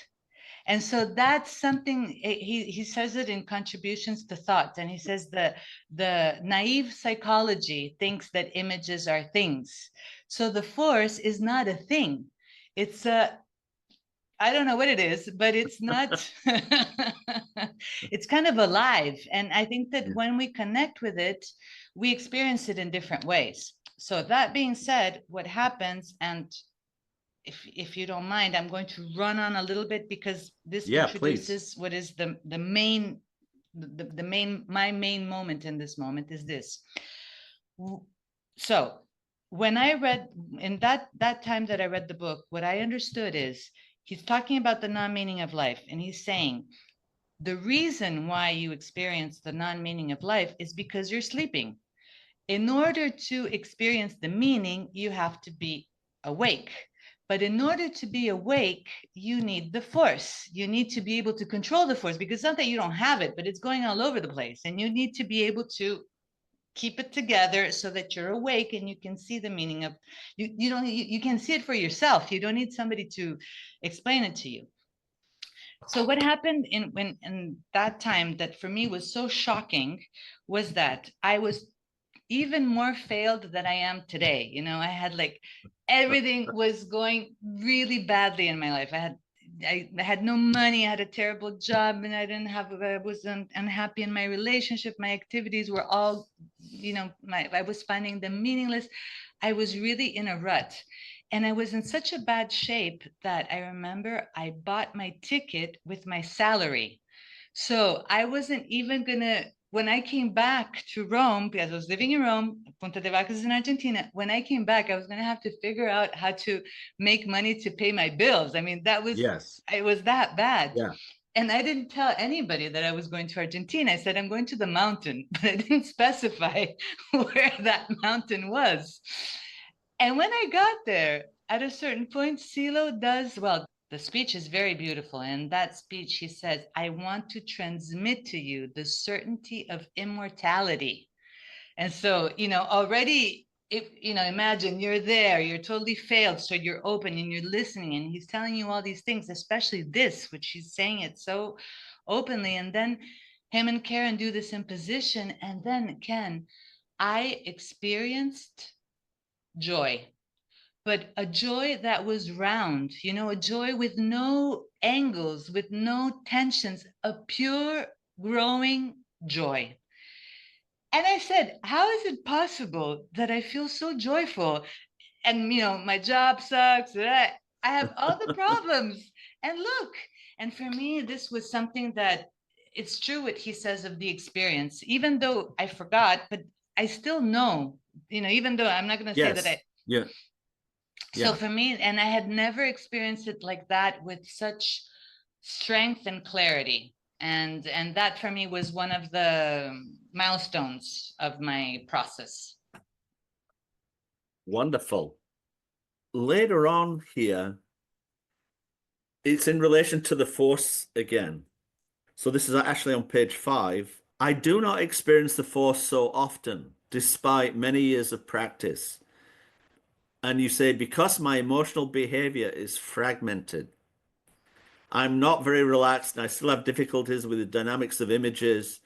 And so that's something, he says it in Contributions to Thought, and he says that the naive psychology thinks that images are things. So the force is not a thing. It's a, I don't know what it is, but it's not, it's kind of alive. And I think that Yeah. when we connect with it, we experience it in different ways. So that being said, what happens, and if you don't mind, I'm going to run on a little bit because this Yeah, please. introduces what is the main, the main, my main moment in this moment is this. So when I read, in that time that I read the book, what I understood is he's talking about the non-meaning of life, and he's saying the reason why you experience the non-meaning of life is because you're sleeping. In order to experience the meaning, you have to be awake. But in order to be awake, you need the force. You need to be able to control the force, because it's not that you don't have it, but it's going all over the place. And you need to be able to keep it together so that you're awake and you can see the meaning of you can see it for yourself. You don't need somebody to explain it to you. So what happened in that time that for me was so shocking was that I was even more failed than I am today. You know, I had like everything was going really badly in my life. I had no money. I had a terrible job, and I was unhappy in my relationship. My activities were all, I was finding them meaningless. I was really in a rut. And I was in such a bad shape that I remember I bought my ticket with my salary. So I wasn't even gonna, when I came back to Rome, because I was living in Rome, Punta de Vacas is in Argentina. When I came back, I was gonna have to figure out how to make money to pay my bills. I mean, Yes. it was that bad. Yeah. And I didn't tell anybody that I was going to Argentina. I said, I'm going to the mountain, but I didn't specify where that mountain was. And when I got there, at a certain point, Silo does, well, the speech is very beautiful. In that speech, he says, I want to transmit to you the certainty of immortality. And so, already, if, imagine you're there, you're totally failed. So you're open and you're listening, and he's telling you all these things, especially this, which he's saying it so openly. And then him and Karen do this imposition. And then, Ken, I experienced joy, but a joy that was round, a joy with no angles, with no tensions, a pure growing joy. And I said, how is it possible that I feel so joyful? And, my job sucks. I have all the problems. And look, and for me, this was something that it's true what he says of the experience, even though I forgot, but I still know, even though I'm not going to say that Yes. Yeah. so Yeah. for me, and I had never experienced it like that with such strength and clarity. And that for me was one of the milestones of my process. Wonderful. Later on here, it's in relation to the force again. So this is actually on page 5. I do not experience the force so often, despite many years of practice. And you say, because my emotional behavior is fragmented, I'm not very relaxed and I still have difficulties with the dynamics of images.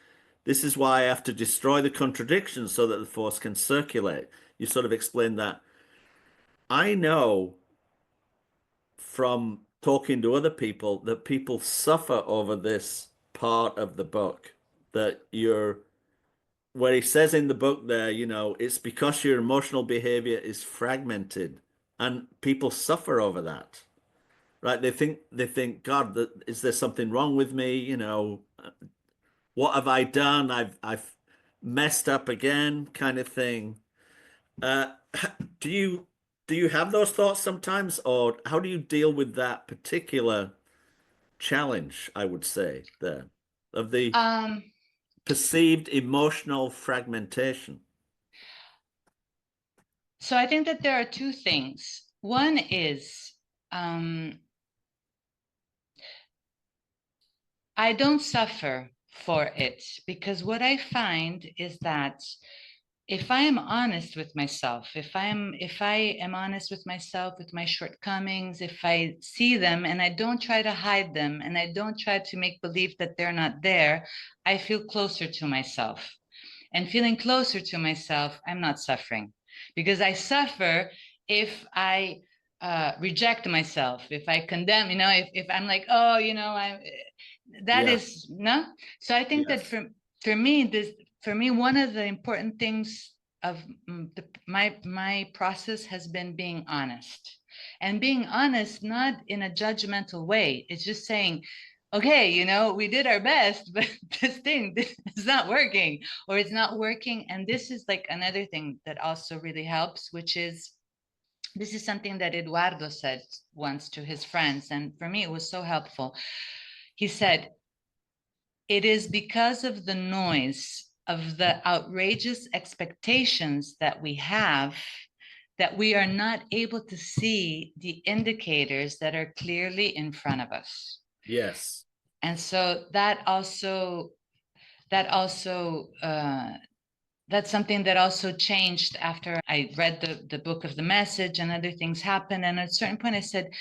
This is why I have to destroy the contradictions so that the force can circulate. You sort of explained that. I know from talking to other people that people suffer over this part of the book, that you're, where he says in the book there, it's because your emotional behavior is fragmented, and people suffer over that, right? They think, God, is there something wrong with me? What have I done? I've messed up again, kind of thing. Uh, do you have those thoughts sometimes, or how do you deal with that particular challenge, I would say, there, of the Um, perceived emotional fragmentation? so I think that there are two things. One is I don't suffer for it, because what I find is that if I am honest with myself, if I am honest with myself, with my shortcomings, if I see them and I don't try to hide them and I don't try to make believe that they're not there, I feel closer to myself. And feeling closer to myself, I'm not suffering, because I suffer if I reject myself, if I condemn, if I'm like, oh, I'm that Yeah. is no. So I think that Yes. for me, one of the important things of my process has been being honest, and being honest, not in a judgmental way. It's just saying, okay, we did our best, but this is not working, or it's not working. And this is like another thing that also really helps, which is, this is something that Eduardo said once to his friends, and for me it was so helpful. He said, it is because of the noise of the outrageous expectations that we have that we are not able to see the indicators that are clearly in front of us. Yes. And so that's something that also changed after I read the book of the message and other things happened. And at a certain point I said,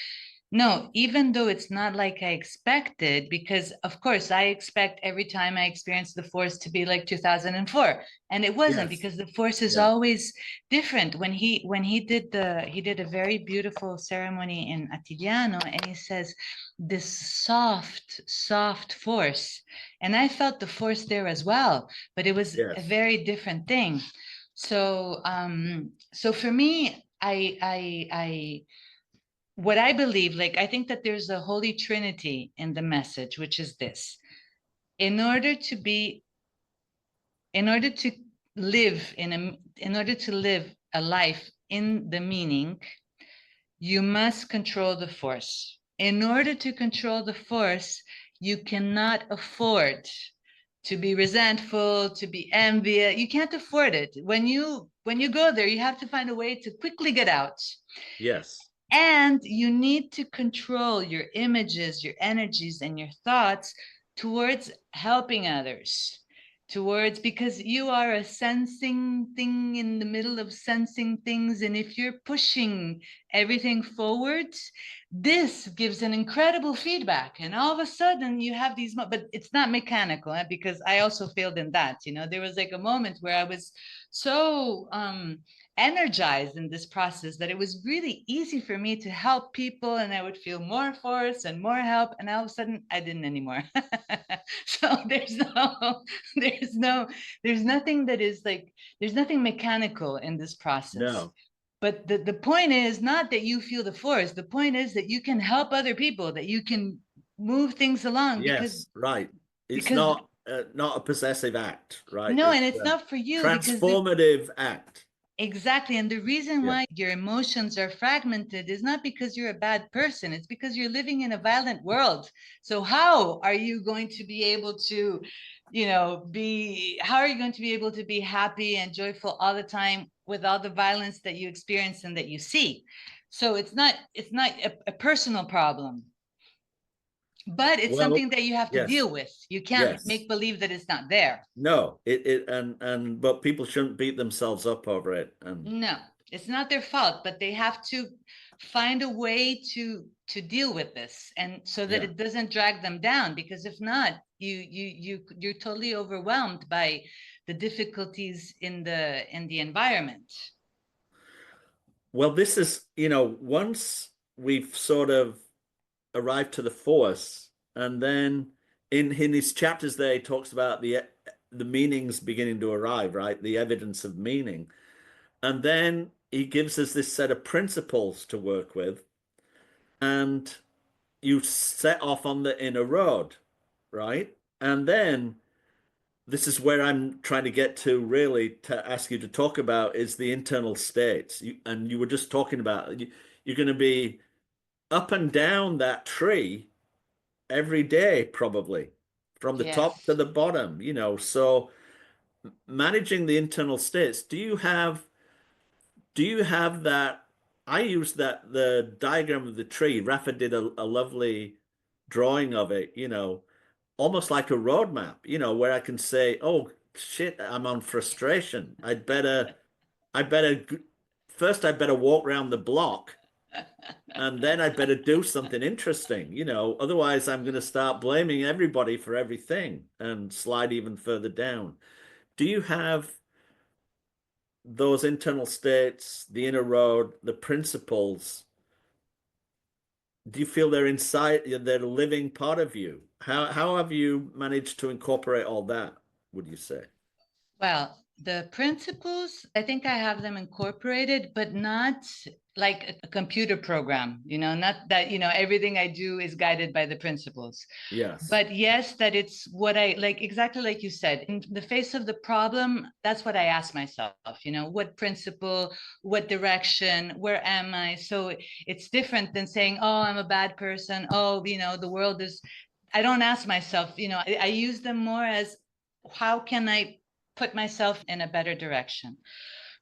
no, even though it's not like I expected, because of course I expect every time I experience the force to be like 2004, and it wasn't, Yes. because the force is Yeah. always different. When he did a very beautiful ceremony in Atiliano, and he says this soft force, and I felt the force there as well, but it was a Yes. very different thing. So so for me, I what I believe, like, I think that there's a holy trinity in the message, which is this: in order to be, in order to in order to live a life in the meaning, you must control the force. In order to control the force, you cannot afford to be resentful, to be envious. You can't afford it. When you go there, you have to find a way to quickly get out. Yes. And you need to control your images, your energies, and your thoughts towards helping others, towards, because you are a sensing thing in the middle of sensing things. And if you're pushing everything forwards, this gives an incredible feedback. And all of a sudden you have these, but it's not mechanical, because I also failed in that. There was like a moment where I was so energized in this process that it was really easy for me to help people, and I would feel more force and more help, and all of a sudden I didn't anymore. So there's nothing that is like, there's nothing mechanical in this process. No. But the point is not that you feel the force. The point is that you can help other people, that you can move things along. Yes. Right. It's Because not a possessive act, right? no, and It's it's a not for you, because transformative act. exactly. And the reason Yeah. why your emotions are fragmented is not because you're a bad person. It's because you're living in a violent world. So how are you going to be able to, how are you going to be able to be happy and joyful all the time with all the violence that you experience and that you see? So it's not a personal problem, but it's Well, something that you have to yes. deal with. You can't Yes. make believe that it's not there. No, but people shouldn't beat themselves up over it. And No, it's not their fault, but they have to find a way to deal with this, and so that yeah. it doesn't drag them down. Because if not, you're totally overwhelmed by the difficulties in the environment. Well, this is, once we've sort of arrived to the force, and then in his chapters there, he talks about the meanings beginning to arrive, right? The evidence of meaning. And then he gives us this set of principles to work with, and you set off on the inner road, right? And then this is where I'm trying to get to, really, to ask you to talk about is the internal states. And you were just talking about you're going to be up and down that tree every day, probably from the top to Yes. the bottom, So managing the internal states, do you have that? I use that, the diagram of the tree. Rafa did a lovely drawing of it, almost like a roadmap, where I can say, oh shit, I'm on frustration. I better first I better walk around the block, and then I better do something interesting, otherwise I'm going to start blaming everybody for everything and slide even further down. Do you have those internal states, the inner road, the principles? Do you feel they're inside, they're a living part of you? How have you managed to incorporate all that, would you say? Well, the principles, I think I have them incorporated, but not like a computer program, not that, everything I do is guided by the principles. Yes. But yes, that it's what I like, exactly like you said, in the face of the problem, that's what I ask myself, what principle, what direction, where am I? So it's different than saying, oh, I'm a bad person. Oh, the world is, I don't ask myself, I use them more as, how can I put myself in a better direction?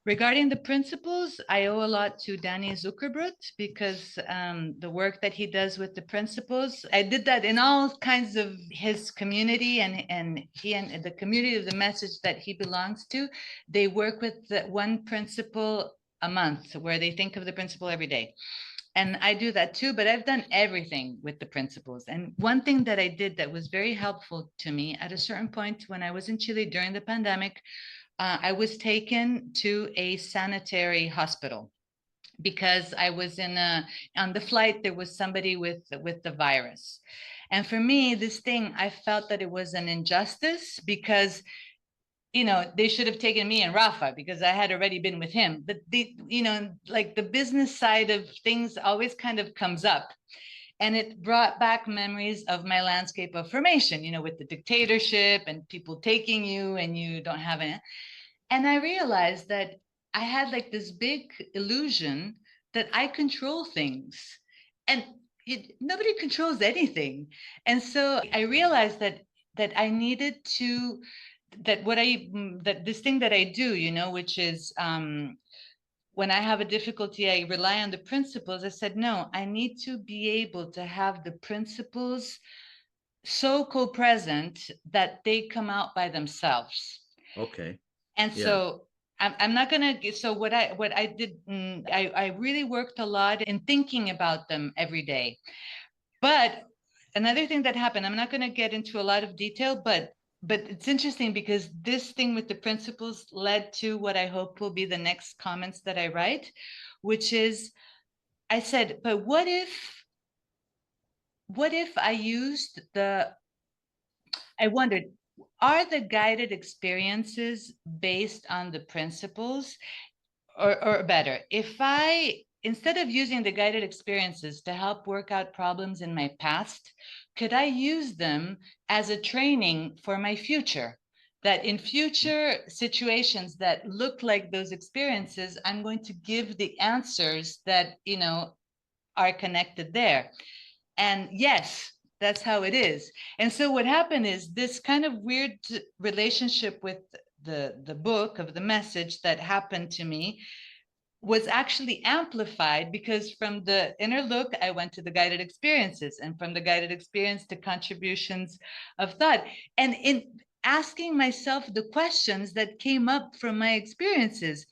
Regarding the principles, I owe a lot to Danny Zuckerbrot because the work that he does with the principles, I did that in all kinds of his community, and he and the community of the message that he belongs to, they work with the one principle a month where they think of the principle every day. And I do that too, but I've done everything with the principles. And one thing that I did that was very helpful to me at a certain point when I was in Chile during the pandemic, I was taken to a sanitary hospital because I was on the flight, there was somebody with the virus. And for me, this thing, I felt that it was an injustice because, they should have taken me and Rafa because I had already been with him. But like the business side of things always kind of comes up. And it brought back memories of my landscape of formation, with the dictatorship and people taking you and you don't have any. And I realized that I had like this big illusion that I control things, and nobody controls anything. And so I realized that I needed to, that this thing that I do, which is when I have a difficulty, I rely on the principles. I said, no, I need to be able to have the principles so co-present that they come out by themselves. Okay. And Yeah. so I'm not gonna. So what I did, I really worked a lot in thinking about them every day. But another thing that happened, I'm not gonna get into a lot of detail, but it's interesting because this thing with the principles led to what I hope will be the next comments that I write, which is, I said, but what if I used I wondered, are the guided experiences based on the principles? Or better, if I, instead of using the guided experiences to help work out problems in my past, could I use them as a training for my future? That in future situations that look like those experiences, I'm going to give the answers that, are connected there. And yes, that's how it is. And so what happened is this kind of weird relationship with the book of the message that happened to me was actually amplified because from the inner look, I went to the guided experiences, and from the guided experience to contributions of thought. And in asking myself the questions that came up from my experiences.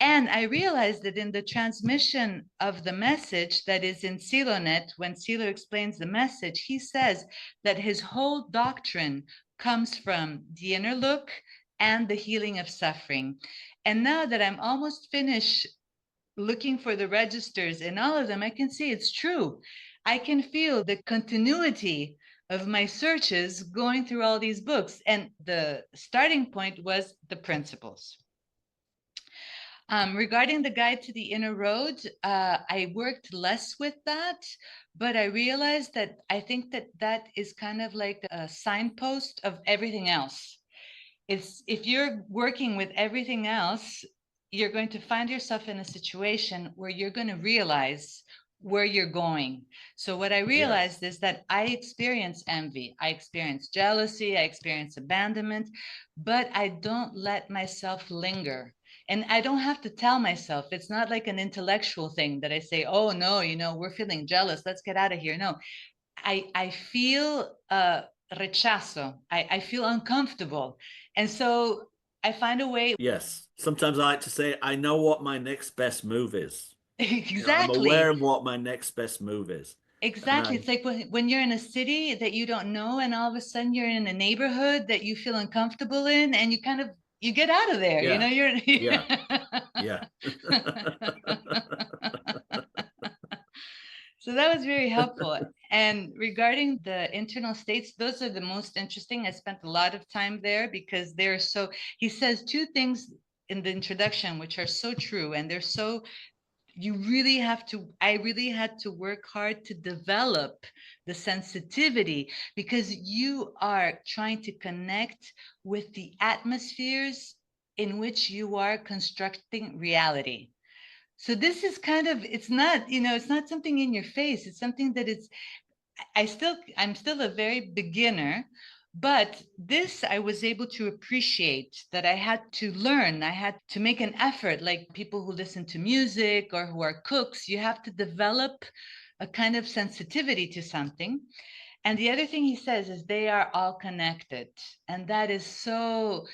And I realized that in the transmission of the message that is in Silonet, when Silo explains the message, he says that his whole doctrine comes from the inner look and the healing of suffering. And now that I'm almost finished looking for the registers in all of them, I can see it's true. I can feel the continuity of my searches going through all these books. And the starting point was the principles. Regarding the guide to the inner road, I worked less with that, but I realized that I think that is kind of like a signpost of everything else. It's, if you're working with everything else, you're going to find yourself in a situation where you're going to realize where you're going. So what I realized is that I experience envy, I experience jealousy, I experience abandonment, but I don't let myself linger. And I don't have to tell myself, it's not like an intellectual thing that I say, oh no, we're feeling jealous, let's get out of here. No, I feel rechazo. I feel uncomfortable. And so I find a way. Yes. Sometimes I like to say, I know what my next best move is. I'm Exactly. aware of what my next best move is. Exactly. It's like when you're in a city that you don't know, and all of a sudden you're in a neighborhood that you feel uncomfortable in, and you kind of, you get out of there. Yeah. You're Yeah. Yeah. So that was very helpful. And regarding the internal states, those are the most interesting. I spent a lot of time there because they're so, he says two things in the introduction, which are so true. And they're so, you really have to, I really had to work hard to develop the sensitivity because you are trying to connect with the atmospheres in which you are constructing reality. So this is kind of, it's not, it's not something in your face. It's something that it's, I'm still a very beginner, But this I was able to appreciate, that I had to learn. I had to make an effort, like people who listen to music or who are cooks. You have to develop a kind of sensitivity to something. And the other thing he says is they are all connected. And that is so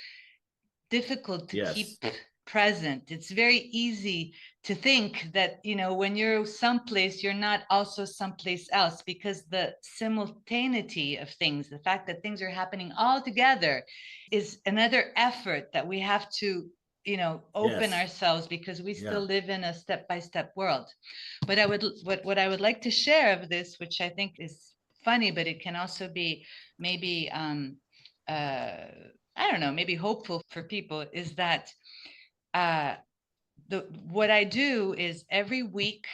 difficult to Yes. keep present. It's very easy to think that, when you're someplace, you're not also someplace else, because the simultaneity of things, the fact that things are happening all together, is another effort that we have to, open Yes. ourselves, because we still Yeah. live in a step-by-step world. But what I would like to share of this, which I think is funny, but it can also be maybe I don't know, maybe hopeful for people, is that uh, what I do is every week,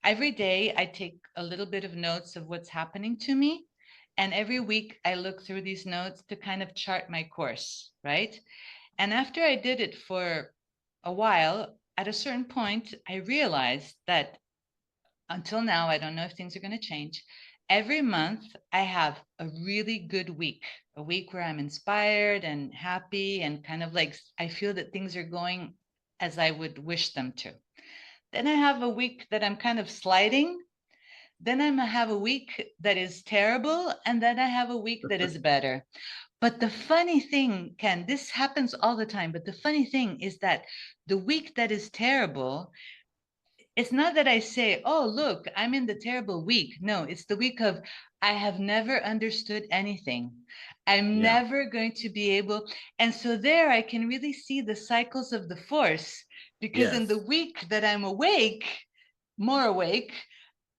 every day, I take a little bit of notes of what's happening to me. And every week I look through these notes to kind of chart my course, right? And after I did it for a while, at a certain point, I realized that until now, I don't know if things are going to change. Every month, I have a really good week, a week where I'm inspired and happy and kind of like I feel that things are going as I would wish them to. Then I have a week that I'm kind of sliding. Then I have a week that is terrible. And then I have a week that is better. But the funny thing, Ken, this happens all the time. But the funny thing is that the week that is terrible, it's not that I say, oh, look, I'm in the terrible week. No, it's the week of I have never understood anything. I'm Yeah. never going to be able. And so there I can really see the cycles of the force, because in Yes. the week that I'm awake, more awake,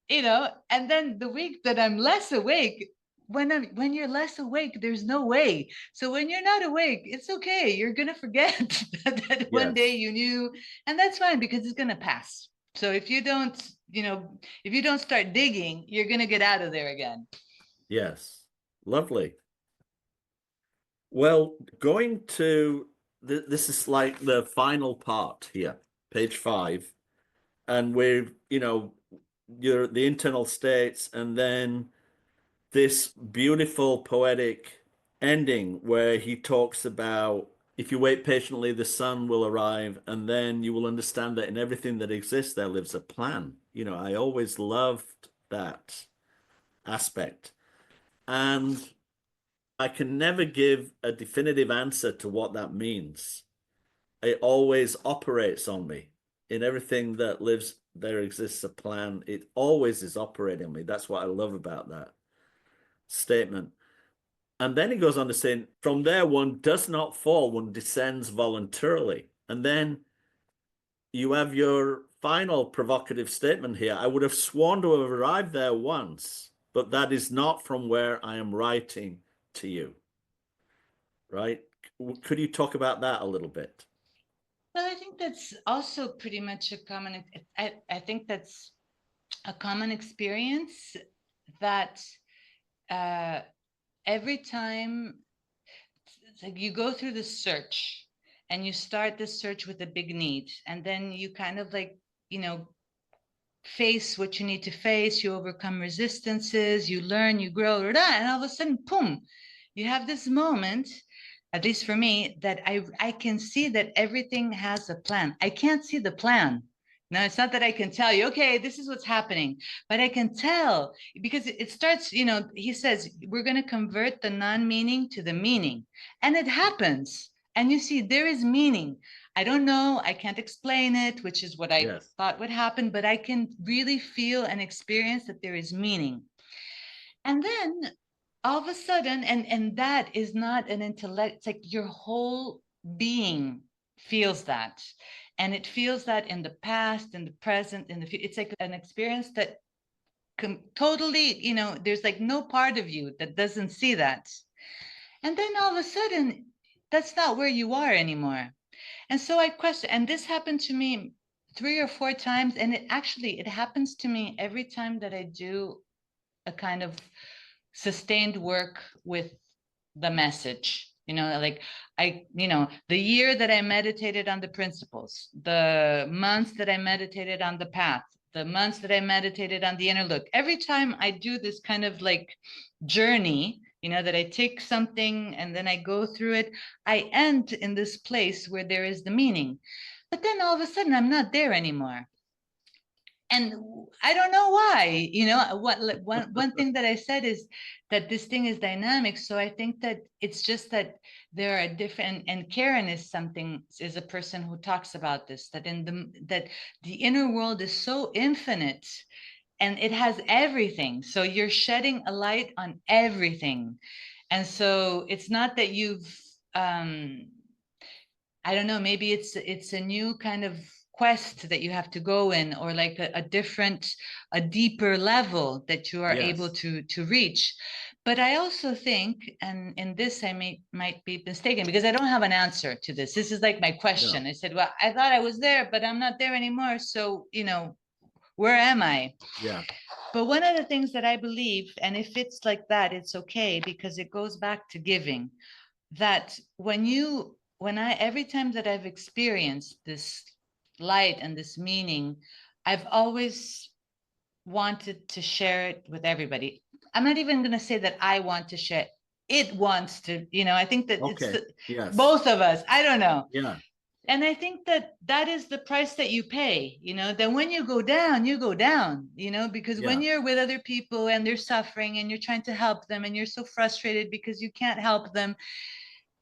and then the week that I'm less awake, when you're less awake, there's no way. So when you're not awake, it's okay. You're gonna forget that one day Yes. you knew, and that's fine, because it's gonna pass. So if you don't start digging, you're gonna get out of there again. Yes. Lovely. Well, going to this is like the final part here, page 5, and we're, your the internal states, and then this beautiful poetic ending where he talks about if you wait patiently, the sun will arrive, and then you will understand that in everything that exists, there lives a plan. I always loved that aspect. And I can never give a definitive answer to what that means. It always operates on me. In everything that lives, there exists a plan. It always is operating on me. That's what I love about that statement. And then he goes on to say, from there, one does not fall, one descends voluntarily. And then you have your final provocative statement here. I would have sworn to have arrived there once, but that is not from where I am writing to you. Right? Could you talk about that a little bit? Well, I think that's also pretty much a common. I think that's a common experience, that uh, every time it's like you go through the search, and you start the search with a big need, and then you kind of like, face what you need to face, you overcome resistances, you learn, you grow, and all of a sudden, boom, you have this moment, at least for me, that I can see that everything has a plan. I can't see the plan. No, it's not that I can tell you, okay, this is what's happening, but I can tell, because it starts, he says, we're going to convert the non-meaning to the meaning. And it happens. And you see, there is meaning. I don't know, I can't explain it, which is what I Yes. thought would happen, but I can really feel and experience that there is meaning. And then all of a sudden, and that is not an intellect, it's like your whole being feels that. And it feels that in the past, in the present, in the future. It's like an experience that totally, there's like no part of you that doesn't see that. And then all of a sudden, that's not where you are anymore. And so I question, and this happened to me 3 or 4 times, and it happens to me every time that I do a kind of sustained work with the message. Like the year that I meditated on the principles, the months that I meditated on the path, the months that I meditated on the inner look. Every time I do this kind of like journey, that I take something and then I go through it. I end in this place where there is the meaning. But then all of a sudden, I'm not there anymore. And I don't know why. One thing that I said is that this thing is dynamic. So I think that it's just that there are different, and Karen is a person who talks about this, that the inner world is so infinite and it has everything. So you're shedding a light on everything. And so it's not that you've I don't know, maybe it's a new kind of quest that you have to go in, or like a deeper level that you are able Yes. to reach. But I also think, and in this might be mistaken, because I don't have an answer to this. This is like my question. No. I said, well, I thought I was there, but I'm not there anymore. So, where am I? Yeah. But one of the things that I believe, and if it's like that, it's okay, because it goes back to giving, that every time that I've experienced this light and this meaning, I've always wanted to share it with everybody. I'm not even going to say that I want to share it. Wants to, I think that it's Okay. Yes. both of us. I don't know. Yeah. And I think that is the price that you pay, that when you go down, because when Yeah. you're with other people and they're suffering and you're trying to help them and you're so frustrated because you can't help them,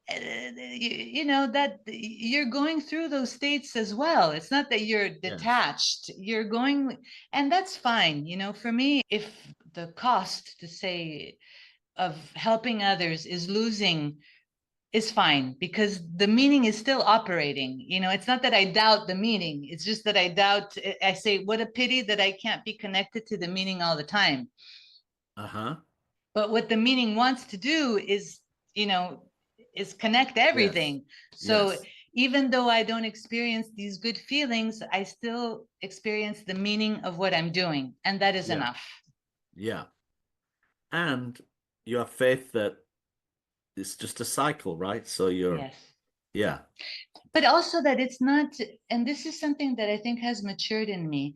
that you're going through those states as well. It's not that you're Yes. detached, you're going, and that's fine. For me, if the cost to say of helping others is fine, because the meaning is still operating. It's not that I doubt the meaning, it's just that I say, what a pity that I can't be connected to the meaning all the time. Uh-huh. But what the meaning wants to do is connect Yes. everything. So Yes. even though I don't experience these good feelings, I still experience the meaning of what I'm doing, and that is Yeah. enough. Yeah. And you have faith that it's just a cycle, right? So Yes. yeah. But also that it's not, and this is something that I think has matured in me,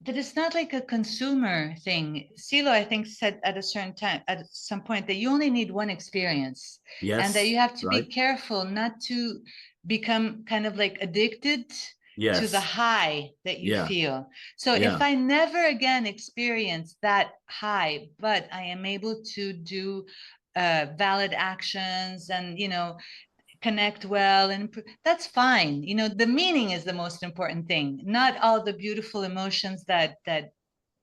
that it's not like a consumer thing. Silo, I think, said at a certain time, at some point, that you only need one experience, and that Yes. you have to be Right. careful not to become kind of like addicted to the Yes. high that you Yeah. feel. So if Yeah. I never again experience that high, but I am able to do valid actions and, connect well, and that's fine. The meaning is the most important thing, not all the beautiful emotions that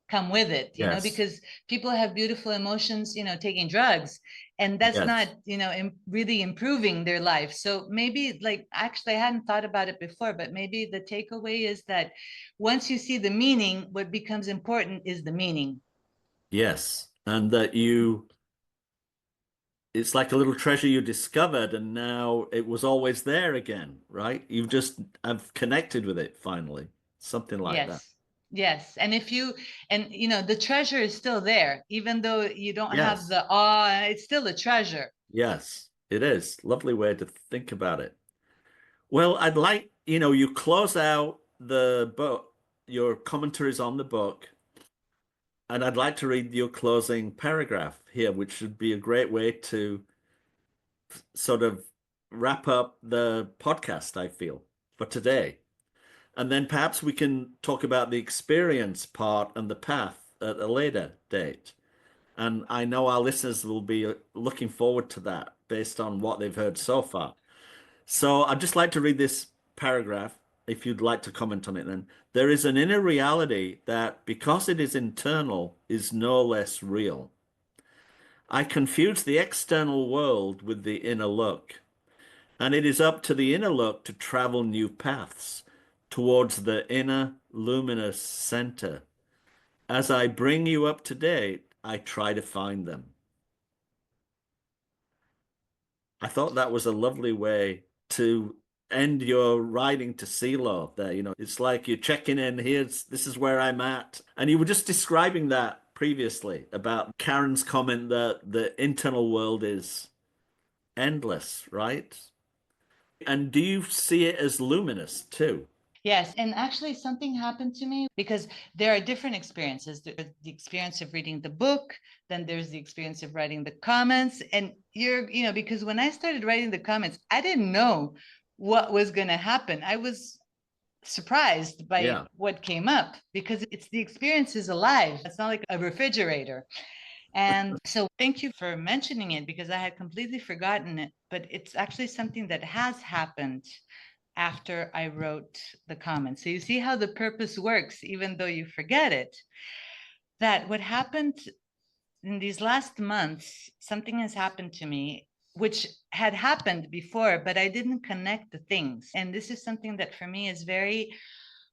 come with it, Yes. because people have beautiful emotions, taking drugs, and that's not, Yes. really improving their life. So maybe, like, actually I hadn't thought about it before, but maybe the takeaway is that once you see the meaning, what becomes important is the meaning. Yes. And that it's like a little treasure you discovered and now it was always there again, right? You've just have connected with it finally. Something like that. Yes. Yes. And the treasure is still there, even though you don't have Yes. the awe, it's still a treasure. Yes, it is. Lovely way to think about it. Well, I'd like, you close out the book, your commentaries on the book, and I'd like to read your closing paragraph here, which would be a great way to sort of wrap up the podcast, I feel, for today. And then perhaps we can talk about the experience part and the path at a later date. And I know our listeners will be looking forward to that based on what they've heard so far. So I'd just like to read this paragraph, if you'd like to comment on it then. There is an inner reality that, because it is internal, is no less real. I confuse the external world with the inner look, and it is up to the inner look to travel new paths towards the inner luminous center. As I bring you up to date, I try to find them. I thought that was a lovely way to end your writing to CeeLo there. It's like you're checking in. This is where I'm at. And you were just describing that previously about Karen's comment that the internal world is endless, right? And do you see it as luminous too? Yes. And actually, something happened to me because there are different experiences. There's the experience of reading the book, then there's the experience of writing the comments. And because when I started writing the comments, I didn't know what was going to happen. I was surprised by Yeah. what came up because it's the experience is alive. It's not like a refrigerator. And so thank you for mentioning it because I had completely forgotten it, but it's actually something that has happened after I wrote the comments. So you see how the purpose works, even though you forget it. That what happened in these last months, something has happened to me, which had happened before, but I didn't connect the things. And this is something that for me is very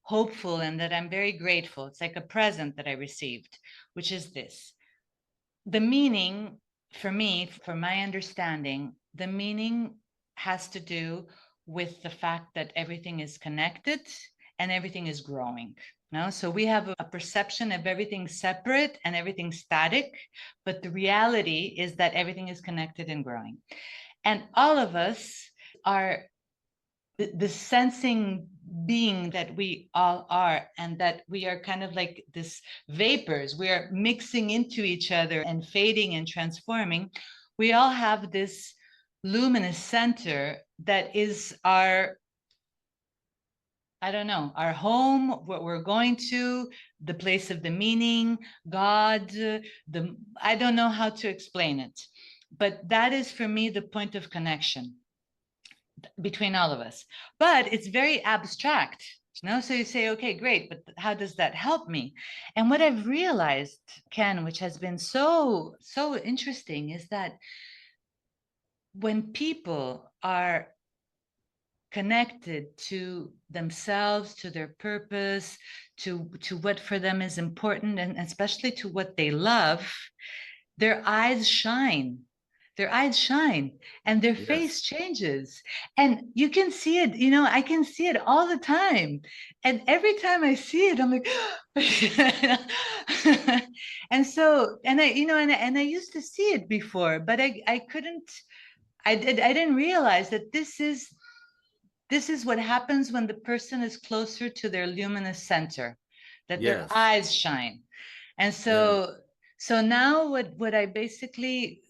hopeful and that I'm very grateful. It's like a present that I received, which is this. The meaning for me, for my understanding, the meaning has to do with the fact that everything is connected and everything is growing. No? So we have a perception of everything separate and everything static, but the reality is that everything is connected and growing. And all of us are the sensing being that we all are, and that we are kind of like this vapors. We are mixing into each other and fading and transforming. We all have this luminous center that is our, I don't know, our home, what we're going to, the place of the meaning, God, I don't know how to explain it, but that is for me the point of connection between all of us. But it's very abstract. So you say, okay, great, but how does that help me? And what I've realized, Ken, which has been so interesting, is that when people are connected to themselves, to their purpose, to what for them is important, and especially to what they love, their eyes shine. Their eyes shine and their face Yes. changes. And you can see it, I can see it all the time. And every time I see it, I'm like, and so, and I used to see it before, but I couldn't, I didn't realize that this is what happens when the person is closer to their luminous center, that their Yes. eyes shine. And Yeah. so now what I basically,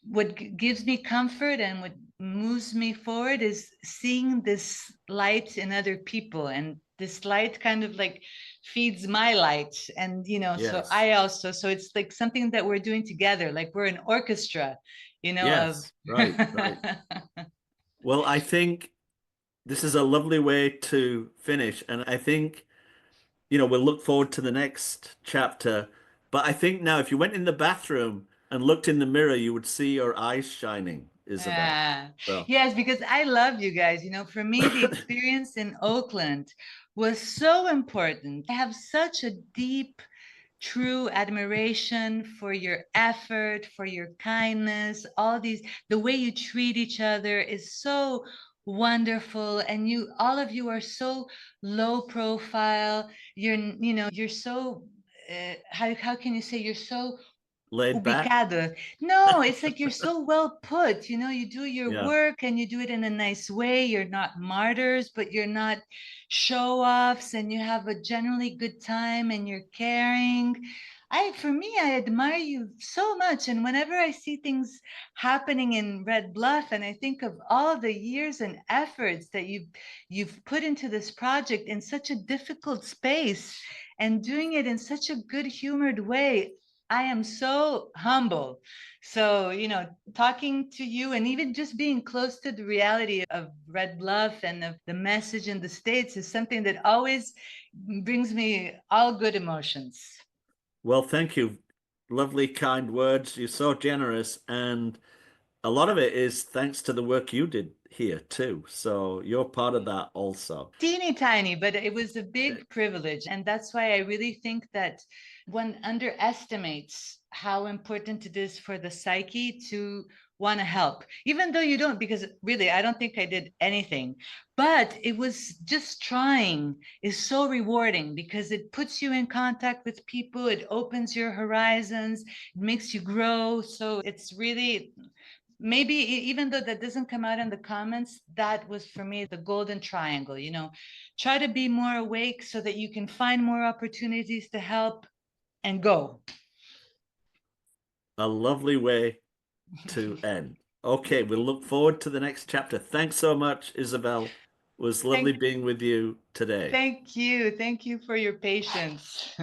what gives me comfort and what moves me forward is seeing this light in other people, and this light kind of like feeds my light. And so Yes. I also, so it's like something that we're doing together, like we're an orchestra, of Yes. Right. Right. Well, I think this is a lovely way to finish. And I think, we'll look forward to the next chapter. But I think now, if you went in the bathroom and looked in the mirror, you would see your eyes shining, Isabel. Yeah. So, Yes, because I love you guys. For me, the experience in Oakland was so important. I have such a deep, true admiration for your effort, for your kindness, all these, the way you treat each other is so wonderful. And all of you are so low profile. You're so, how can you say, you're so laid back. ubicado. No, it's like you're so well put. You do your Yeah. work and you do it in a nice way. You're not martyrs, but you're not show offs, and you have a generally good time and you're caring. For me, I admire you so much. And whenever I see things happening in Red Bluff, and I think of all the years and efforts that you've put into this project in such a difficult space and doing it in such a good humored way, I am so humble. So, talking to you and even just being close to the reality of Red Bluff and of the message in the States is something that always brings me all good emotions. Well, thank you. Lovely, kind words. You're so generous. And a lot of it is thanks to the work you did here, too. So you're part of that also. Teeny tiny, but it was a big privilege. And that's why I really think that one underestimates how important it is for the psyche to want to help, even though you don't, because really, I don't think I did anything. But it was just trying is so rewarding because it puts you in contact with people, it opens your horizons, it makes you grow. So it's really maybe even though that doesn't come out in the comments, that was for me the golden triangle. Try to be more awake so that you can find more opportunities to help and go. A lovely way to end. Okay, we'll look forward to the next chapter. Thanks so much, Isabel. It was lovely Thank, being with you today. thank you. Thank you for your patience.